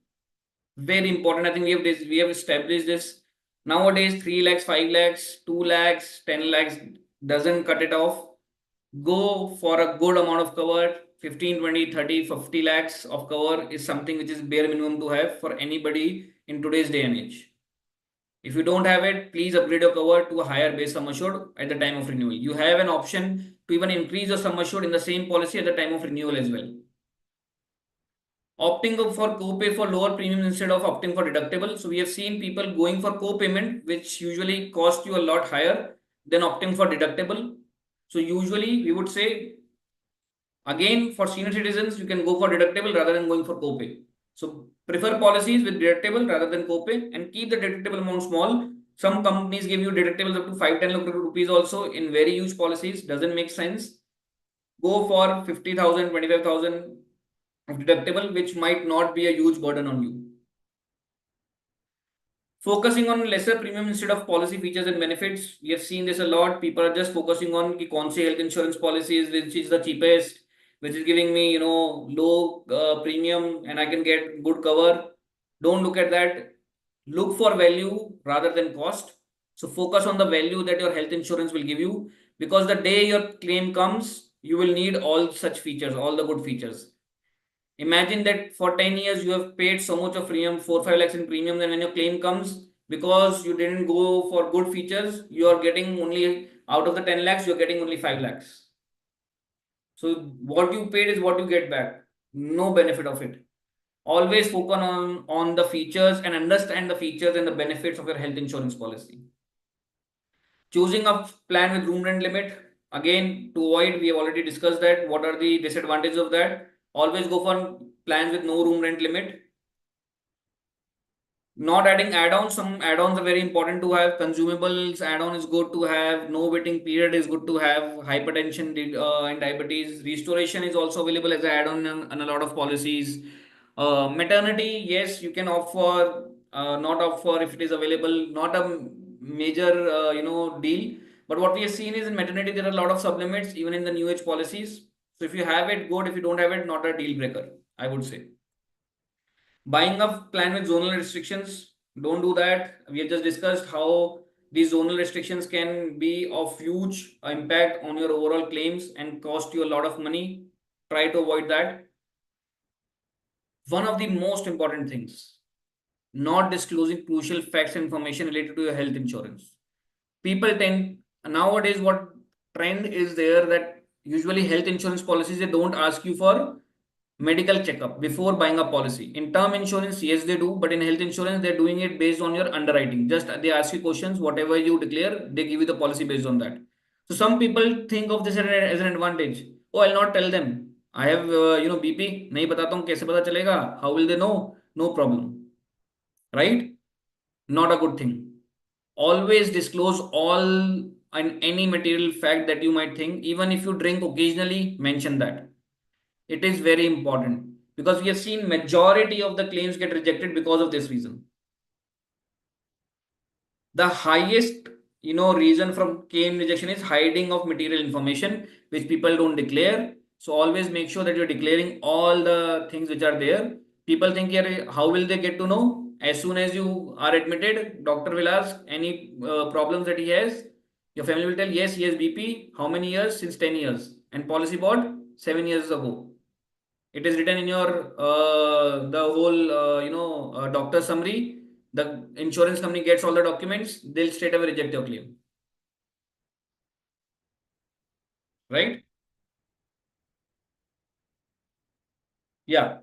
very important. I think we have established this. Nowadays, 3 lakhs, 5 lakhs, 2 lakhs, 10 lakhs doesn't cut it off. Go for a good amount of cover. 15, 20, 30, 50 lakhs of cover is something which is bare minimum to have for anybody in today's day and age. If you don't have it, please upgrade your cover to a higher base sum assured at the time of renewal. You have an option to even increase your sum assured in the same policy at the time of renewal as well. Opting for co-pay for lower premiums instead of opting for deductible. So we have seen people going for co-payment, which usually cost you a lot higher than opting for deductible. So usually we would say, again, for senior citizens, you can go for deductible rather than going for co-pay. So prefer policies with deductible rather than co-pay and keep the deductible amount small. Some companies give you deductibles up to 5-10 lakh rupees also in very huge policies. Doesn't make sense. Go for 50,000, 25,000 of deductible, which might not be a huge burden on you. Focusing on lesser premium instead of policy features and benefits. We have seen this a lot. People are just focusing on ki kaun se health insurance policies, which is the cheapest, which is giving me, low premium and I can get good cover. Don't look at that. Look for value rather than cost. So focus on the value that your health insurance will give you, because the day your claim comes, you will need all such features, all the good features. Imagine that for 10 years you have paid so much of premium, 4-5 lakhs in premiums, and when your claim comes, because you didn't go for good features, you are getting only out of the 10 lakhs, you're getting only 5 lakhs. So what you paid is what you get back. No benefit of it. Always focus on the features and understand the features and the benefits of your health insurance policy. Choosing a plan with room rent limit. Again, to avoid, we have already discussed that. What are the disadvantages of that? Always go for plans with no room rent limit. Not adding add-ons. Some add-ons are very important to have. Consumables add-on is good to have. No waiting period is good to have. Hypertension and diabetes. Restoration is also available as an add-on in a lot of policies. Maternity, yes, you can opt for, not opt for if it is available. Not a major, deal. But what we have seen is in maternity, there are a lot of sublimits, even in the new age policies. So if you have it, good. If you don't have it, not a deal breaker, I would say. Buying a plan with zonal restrictions, don't do that. We have just discussed how these zonal restrictions can be of huge impact on your overall claims and cost you a lot of money. Try to avoid that. One of the most important things, not disclosing crucial facts and information related to your health insurance. People tend, nowadays, what trend is there, that usually health insurance policies, they don't ask you for medical checkup before buying a policy. In term insurance, yes, they do, but in health insurance, they're doing it based on your underwriting. Just they ask you questions, whatever you declare, they give you the policy based on that. So some people think of this as an advantage. Oh, I'll not tell them. I have, BP. नहीं बताता हूँ कैसे पता चलेगा? How will they know? No problem, right? Not a good thing. Always disclose all and any material fact that you might think. Even if you drink occasionally, mention that. It is very important, because we have seen majority of the claims get rejected because of this reason. The highest, reason from claim rejection is hiding of material information, which people don't declare. So always make sure that you're declaring all the things which are there. People think here, how will they get to know? As soon as you are admitted, doctor will ask any problems that he has. Your family will tell, yes, he has BP. How many years? Since 10 years. And policy bought 7 years ago. It is written in your the whole doctor summary. The insurance company gets all the documents, they'll straight away reject your claim, right? Yeah.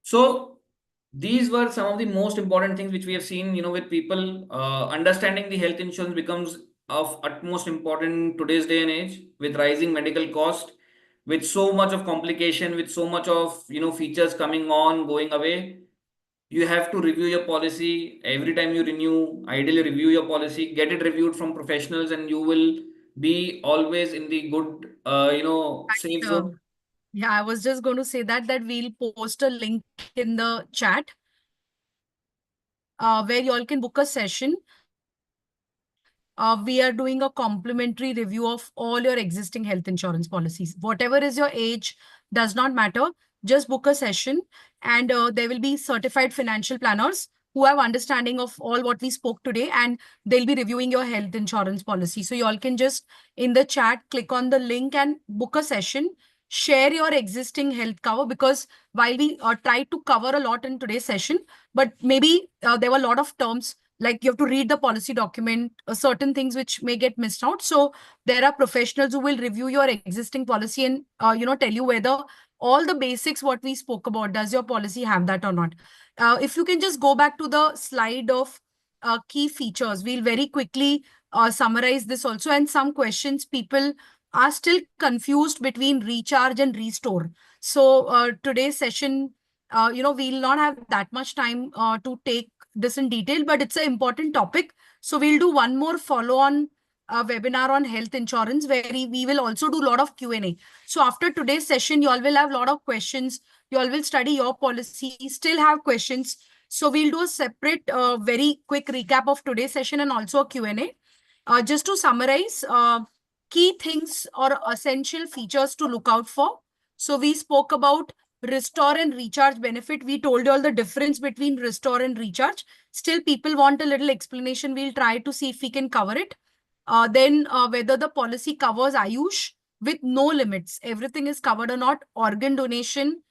So these were some of the most important things which we have seen, with people. Understanding the health insurance becomes of utmost important in today's day and age, with rising medical cost, with so much of complication, with so much of, features coming on, going away. You have to review your policy every time you renew. Ideally, review your policy, get it reviewed from professionals, and you will be always in the good, safe Uh, zone. yeah, I was just going to say that we'll post a link in the chat where you all can book a session. We are doing a complimentary review of all your existing health insurance policies. Whatever is your age, does not matter. Just book a session, and there will be certified financial planners who have understanding of all what we spoke today, and they'll be reviewing your health insurance policy. So you all can just in the chat click on the link and book a session. Share your existing health cover, because while we tried to cover a lot in today's session, but maybe there were a lot of terms, like you have to read the policy document, certain things which may get missed out. So there are professionals who will review your existing policy and tell you whether all the basics what we spoke about. Does your policy have that or not? If you can just go back to the slide of key features, we'll very quickly summarize this also. And some questions people are still confused between recharge and restore. So today's session, we'll not have that much time to take this in detail, but it's an important topic. So we'll do one more follow-on webinar on health insurance where we will also do a lot of Q&A. So after today's session, you all will have a lot of questions. You all will study your policy, still have questions. So we'll do a separate, very quick recap of today's session and also a Q&A. Just to summarize, key things or essential features to look out for. So we spoke about restore and recharge benefit. We told you all the difference between restore and recharge. Still, people want a little explanation. We'll try to see if we can cover it. Then whether the policy covers Ayush with no limits. Everything is covered or not. Organ donation,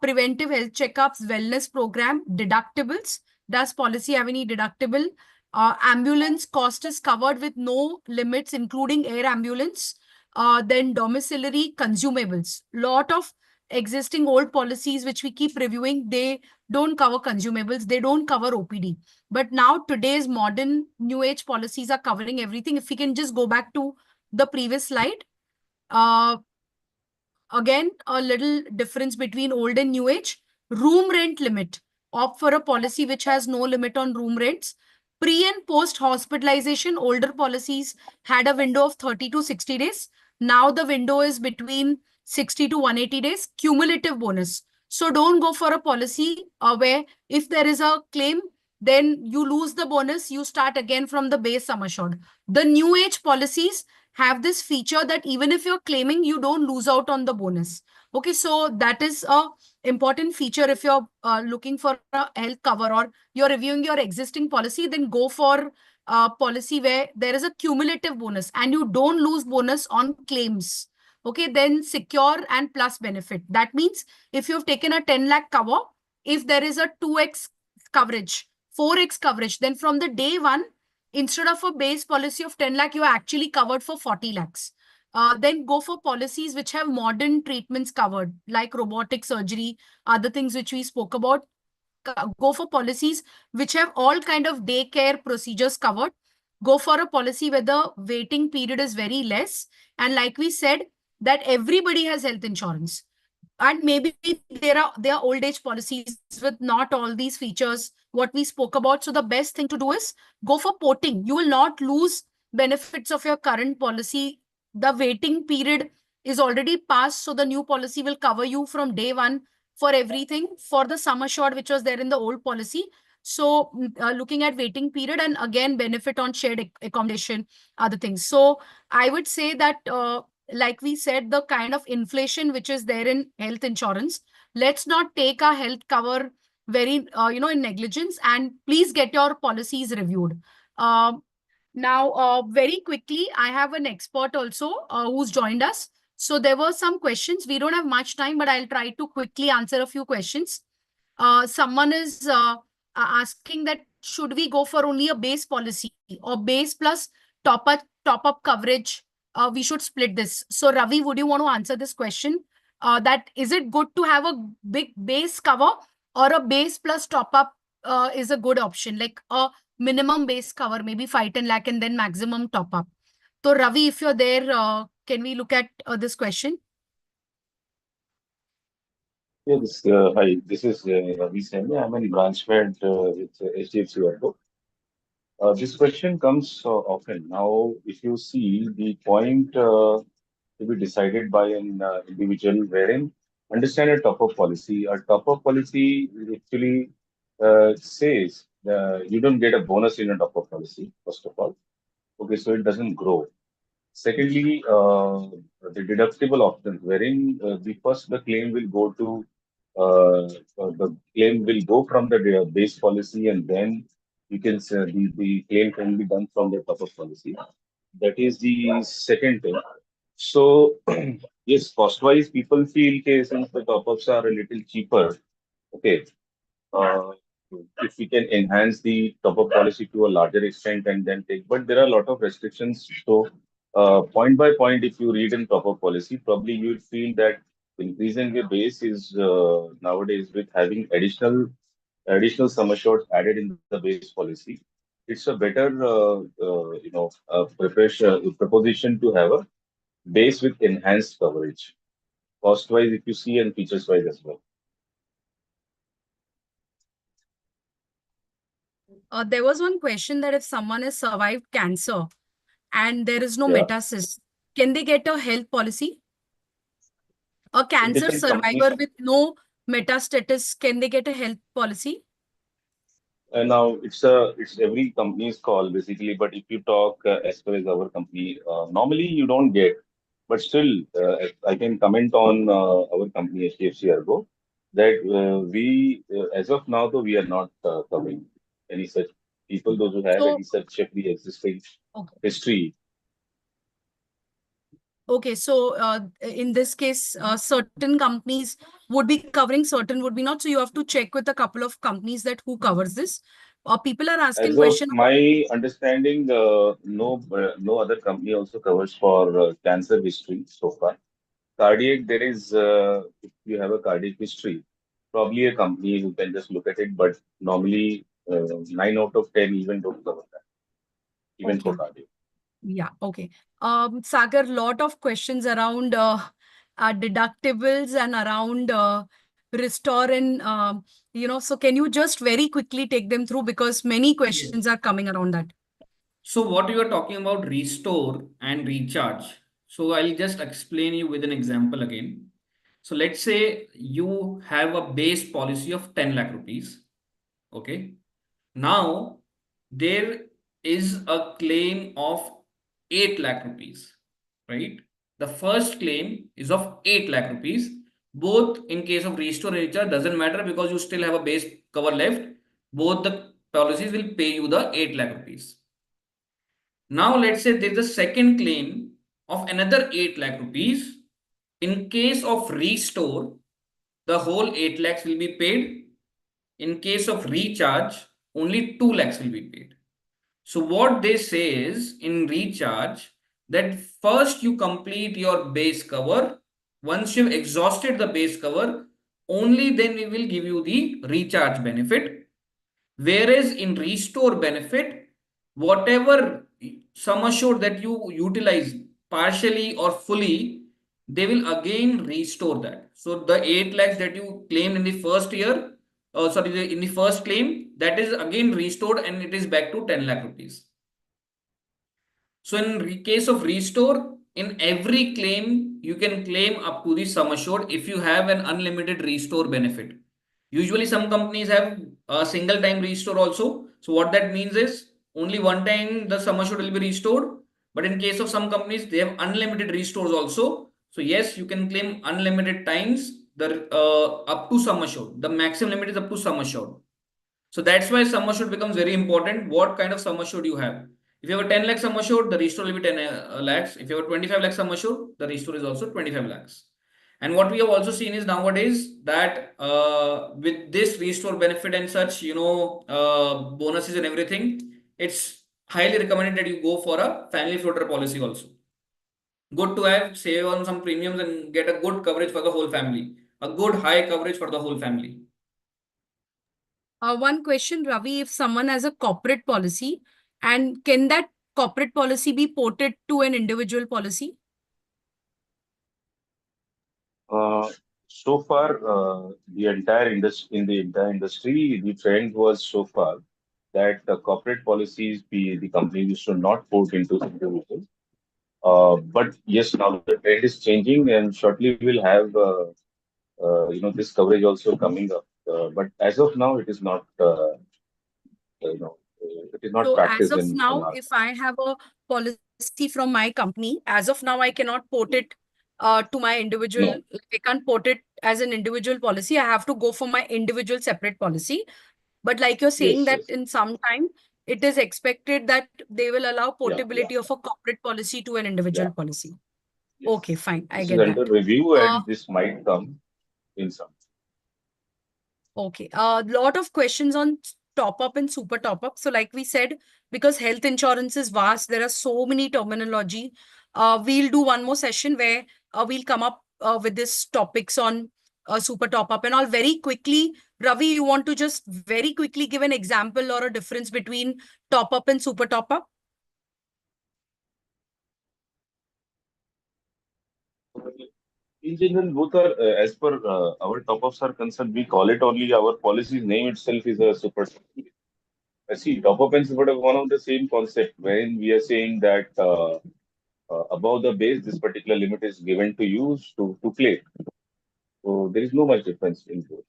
preventive health checkups, wellness program, deductibles. Does policy have any deductible? Ambulance cost is covered with no limits, including air ambulance. Then domiciliary consumables. Lot of existing old policies which we keep reviewing, they don't cover consumables, they don't cover OPD. But now today's modern new age policies are covering everything. If we can just go back to the previous slide. Uh, Again, a little difference between old and new age. Room rent limit. Opt for a policy which has no limit on room rents. Pre and post hospitalization, older policies had a window of 30 to 60 days. Now the window is between 60 to 180 days. Cumulative bonus. So don't go for a policy where if there is a claim, then you lose the bonus, you start again from the base sum assured. The new age policies have this feature that even if you're claiming, you don't lose out on the bonus. Okay, so that is a important feature. If you're looking for a health cover or you're reviewing your existing policy, then go for a policy where there is a cumulative bonus and you don't lose bonus on claims. Okay, then secure and plus benefit. That means if you've taken a 10 lakh cover, if there is a 2x coverage, 4x coverage, then from the day one, instead of a base policy of 10 lakh, you are actually covered for 40 lakhs. Then go for policies which have modern treatments covered, like robotic surgery, other things which we spoke about. Go for policies which have all kind of daycare procedures covered. Go for a policy where the waiting period is very less. And like we said, that everybody has health insurance. And maybe there are old age policies with not all these features what we spoke about. So the best thing to do is go for porting. You will not lose benefits of your current policy. The waiting period is already passed, so the new policy will cover you from day one for everything for the sum assured which was there in the old policy. So looking at waiting period and again benefit on shared accommodation, other things. So I would say that like we said, the kind of inflation which is there in health insurance, let's not take our health cover very, in negligence, and please get your policies reviewed. Now, very quickly, I have an expert also who's joined us. So there were some questions. We don't have much time, but I'll try to quickly answer a few questions. Someone is asking that should we go for only a base policy or base plus top up coverage? We should split this. So Ravi, would you want to answer this question? That is it good to have a big base cover or a base plus top up is a good option, like a minimum base cover, maybe 5-10 lakh and then maximum top up. So Ravi, if you're there, can we look at this question? Yeah, hi, this is Ravi Semi. I'm in branch head with HDFC Auto. This question comes often. Now, if you see the point to be decided by an individual wherein understand a top-up policy. A top-up policy actually says you don't get a bonus in a top-up policy, first of all. Okay, so it doesn't grow. Secondly, the deductible options, wherein the claim will go to the claim will go from the base policy, and then you can say the claim can be done from the top of policy. That is the second thing. So yes, cost-wise, people feel okay, since the top-ups are a little cheaper. Okay, uh, if we can enhance the top-up policy to a larger extent and then take, but there are a lot of restrictions. So, point by point, if you read in top-up policy, probably you would feel that increasing the base is nowadays with having additional sum assured added in the base policy. It's a better proposition to have a base with enhanced coverage, cost wise if you see and features wise as well. There was one question that if someone has survived cancer and there is no Yeah, metastasis, can they get a health policy? A it cancer depends survivor companies. with no metastasis, can they get a health policy? And now it's every company's call basically. But if you talk as far as our company, normally you don't get. But still, I can comment on our company HDFC Ergo that as of now, though we are not covering any such people, those who have any So, such pre-existing okay. history. Okay, so in this case, certain companies would be covering, certain would be not. So you have to check with a couple of companies that who covers this. People are asking As of question about. my understanding, no other company also covers for cancer history so far. Cardiac, there is, if you have a cardiac history, probably a company who can just look at it, but normally 9 out of 10 even don't cover that, even for Okay, cardiac. yeah, okay. Sagar, lot of questions around deductibles and around restore and so can you just very quickly take them through because many Yes. questions are coming around that. So what you are talking about restore and recharge. So I'll just explain you with an example again. So let's say you have a base policy of 10 lakh rupees. Okay. Now there is a claim of 8 lakh rupees, right? The first claim is of 8 lakh rupees. Both in case of restore and recharge doesn't matter because you still have a base cover left. Both the policies will pay you the 8 lakh rupees. Now let's say there is a second claim of another 8 lakh rupees. In case of restore, the whole 8 lakhs will be paid. In case of recharge, only 2 lakhs will be paid. So what they say is in recharge that first you complete your base cover. Once you've exhausted the base cover, only then we will give you the recharge benefit. Whereas in restore benefit, whatever sum assured that you utilize partially or fully, they will again restore that. So the 8 lakhs that you claimed in the first year, in the first claim, that is again restored and it is back to 10 lakh rupees. So in case of restore, in every claim, you can claim up to the sum assured if you have an unlimited restore benefit. Usually some companies have a single time restore also. So what that means is only one time the sum assured will be restored. But in case of some companies, they have unlimited restores also. So yes, you can claim unlimited times the up to sum assured. The maximum limit is up to sum assured. So that's why sum assured becomes very important. What kind of sum assured you have? If you have a 10 lakh sum assured, the restore will be 10 lakhs. If you have a 25 lakh sum assured, the restore is also 25 lakhs. And what we have also seen is nowadays that with this restore benefit and such, bonuses and everything, it's highly recommended that you go for a family floater policy also. Good to have save on some premiums and get a good coverage for the whole family. A good high coverage for the whole family. One question, Ravi, if someone has a corporate policy, and can that corporate policy be ported to an individual policy? Uh, so far, the entire industry, the trend was so far that the corporate policies, the companies used to not port into individual. But yes, now the trend is changing, and shortly we'll have this coverage also coming up. But as of now, you know, it is not So as practiced of in now, our if I have a policy from my company, as of now, I cannot port it to my individual. no. I can't port it as an individual policy. I have to go for my individual separate policy. But like you're saying Yes, that yes, in some time, it is expected that they will allow yeah, yeah, portability of a corporate policy to an yeah, individual policy. yes. Okay, fine. I This is get under that. review, Uh, and this might come in some. Okay. A lot of questions on top up and super top up. So, like we said, because health insurance is vast, there are so many terminology. We'll do one more session where we'll come up with this topics on super top up and all. Very quickly, Ravi, you want to just very quickly give an example or a difference between top up and super top up? In general, both are, as per our top-ups are concerned, we call it only our policy's name itself is a super top. See, top-up and super top one of the same concept when we are saying that above the base, this particular limit is given to you to play. So there is no much difference in both.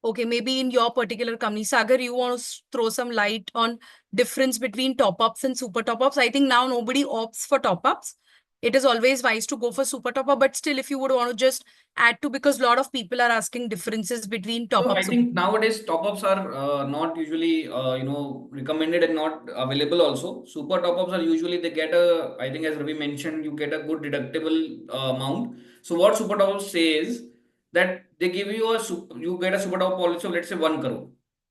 Okay, maybe in your particular company, Sagar, you want to throw some light on difference between top ups and super top ups. I think now nobody opts for top ups. It is always wise to go for super top up, but still, if you would want to just add to, because a lot of people are asking differences between top So I ups. think nowadays top-ups are not usually recommended and not available also. Super top-ups are usually they get a, I think as Ravi mentioned, you get a good deductible amount. So what super top-ups say is that they give you you get a super top policy of let's say 1 crore,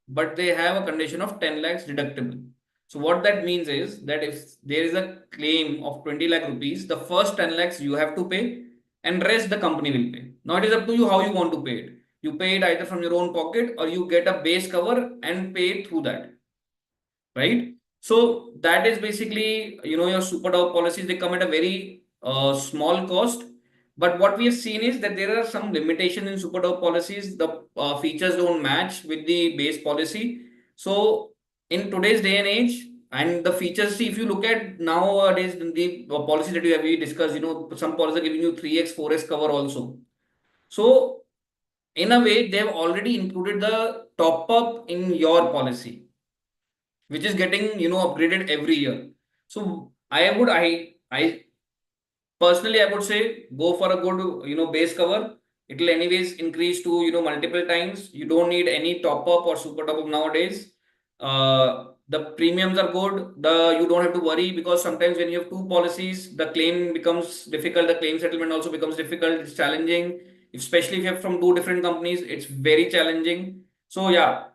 but they have a condition of 10 lakhs deductible. So what that means is that if there is a claim of 20 lakh rupees, the first 10 lakhs you have to pay and rest the company will pay. Now it is up to you how you want to pay it. You pay it either from your own pocket or you get a base cover and pay it through that, right? So that is basically, your super dog policies, they come at a very small cost. But what we have seen is that there are some limitations in super dog policies. The features don't match with the base policy. So in today's day and age, and the features, see, if you look at nowadays, the policy that we discussed, some policies are giving you 3x, 4x cover also. So in a way, they've already included the top up in your policy, which is getting upgraded every year. So I personally, I would say go for a good base cover. It will anyways increase to multiple times. You don't need any top up or super top up nowadays. The premiums are good. You don't have to worry, because sometimes when you have two policies, the claim becomes difficult. The claim settlement also becomes difficult. It's challenging, especially if you have from two different companies. It's very challenging. So yeah,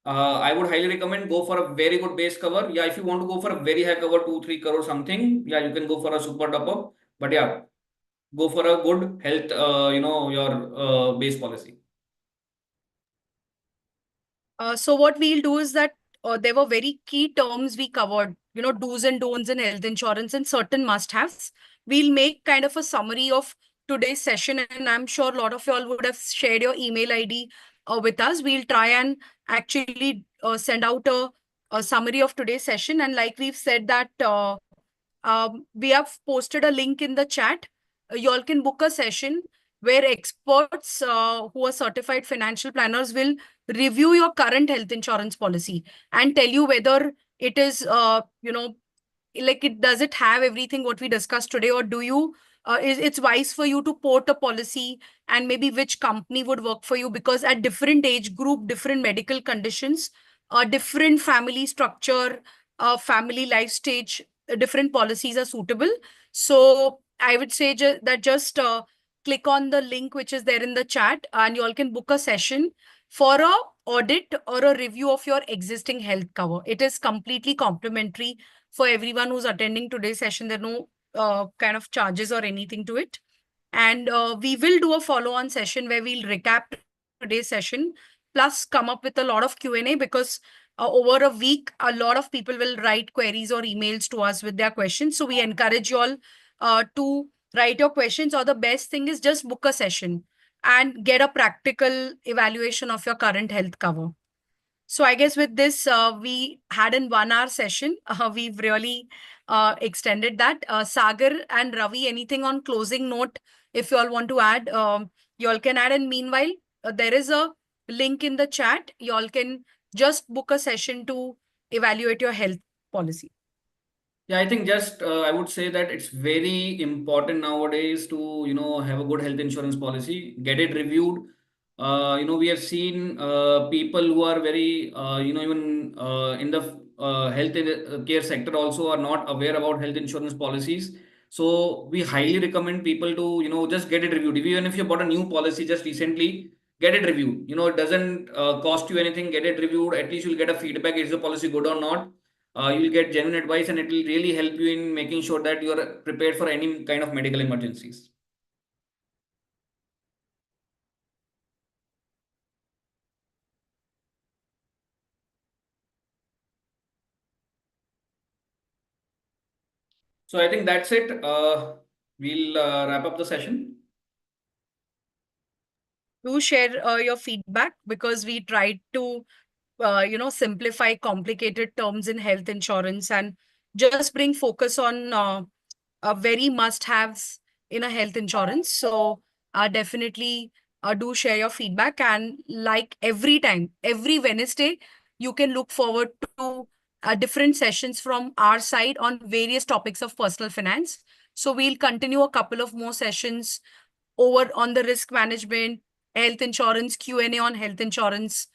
I would highly recommend go for a very good base cover. Yeah, if you want to go for a very high cover, 2-3 crore something, yeah, you can go for a super top up. But yeah, go for a good health, your base policy. So what we'll do is that there were very key terms we covered, do's and don'ts in health insurance and certain must-haves. We'll make kind of a summary of today's session, and I'm sure a lot of y'all would have shared your email ID with us. We'll try and actually send out a summary of today's session. And like we've said that we have posted a link in the chat. Y'all can book a session where experts who are certified financial planners will review your current health insurance policy and tell you whether it is, like it does it have everything what we discussed today, or do you it's wise for you to port a policy, and maybe which company would work for you, because at different age group, different medical conditions, different family structure, family life stage, different policies are suitable. So I would say that just click on the link which is there in the chat, and you all can book a session for a audit or a review of your existing health cover. It is completely complimentary for everyone who's attending today's session. There are no kind of charges or anything to it. And we will do a follow-on session where we'll recap today's session, plus come up with a lot of Q&A, because over a week, a lot of people will write queries or emails to us with their questions. So we encourage you all to write your questions, or the best thing is just book a session and get a practical evaluation of your current health cover. So I guess with this, we had in 1 hour session. We've really extended that. Sagar and Ravi, anything on closing note, if you all want to add, you all can add. And meanwhile, there is a link in the chat. You all can just book a session to evaluate your health policy. Yeah, I think just I would say that it's very important nowadays to have a good health insurance policy, get it reviewed. We have seen people who are very even in the health care sector also are not aware about health insurance policies. So we highly recommend people to just get it reviewed. Even if you bought a new policy just recently, get it reviewed. It doesn't cost you anything. Get it reviewed. At least you'll get a feedback. Is the policy good or not? You'll get genuine advice, and it will really help you in making sure that you're prepared for any kind of medical emergencies. So I think that's it. We'll wrap up the session. Do share your feedback, because we tried to simplify complicated terms in health insurance and just bring focus on very must-haves in a health insurance. So definitely do share your feedback. And like every time, every Wednesday, you can look forward to different sessions from our side on various topics of personal finance. So we'll continue a couple of more sessions over on the risk management, health insurance, Q&A on health insurance,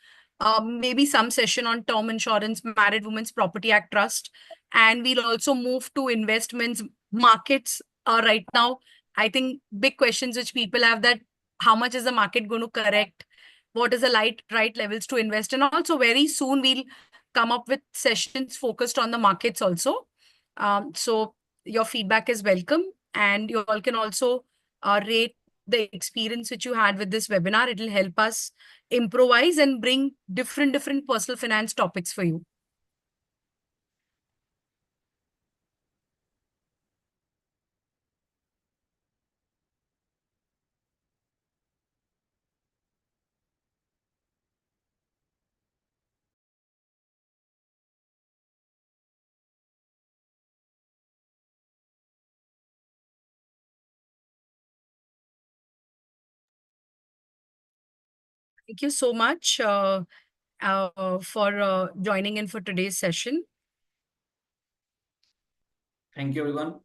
maybe some session on term insurance, Married Women's Property Act Trust. And we'll also move to investments, markets. Right now, I think big questions which people have, that how much is the market going to correct? What is the right levels to invest? And also very soon we'll come up with sessions focused on the markets also. So your feedback is welcome. And you all can also rate the experience which you had with this webinar. It will help us improvise and bring different personal finance topics for you. Thank you so much for joining in for today's session. Thank you, everyone.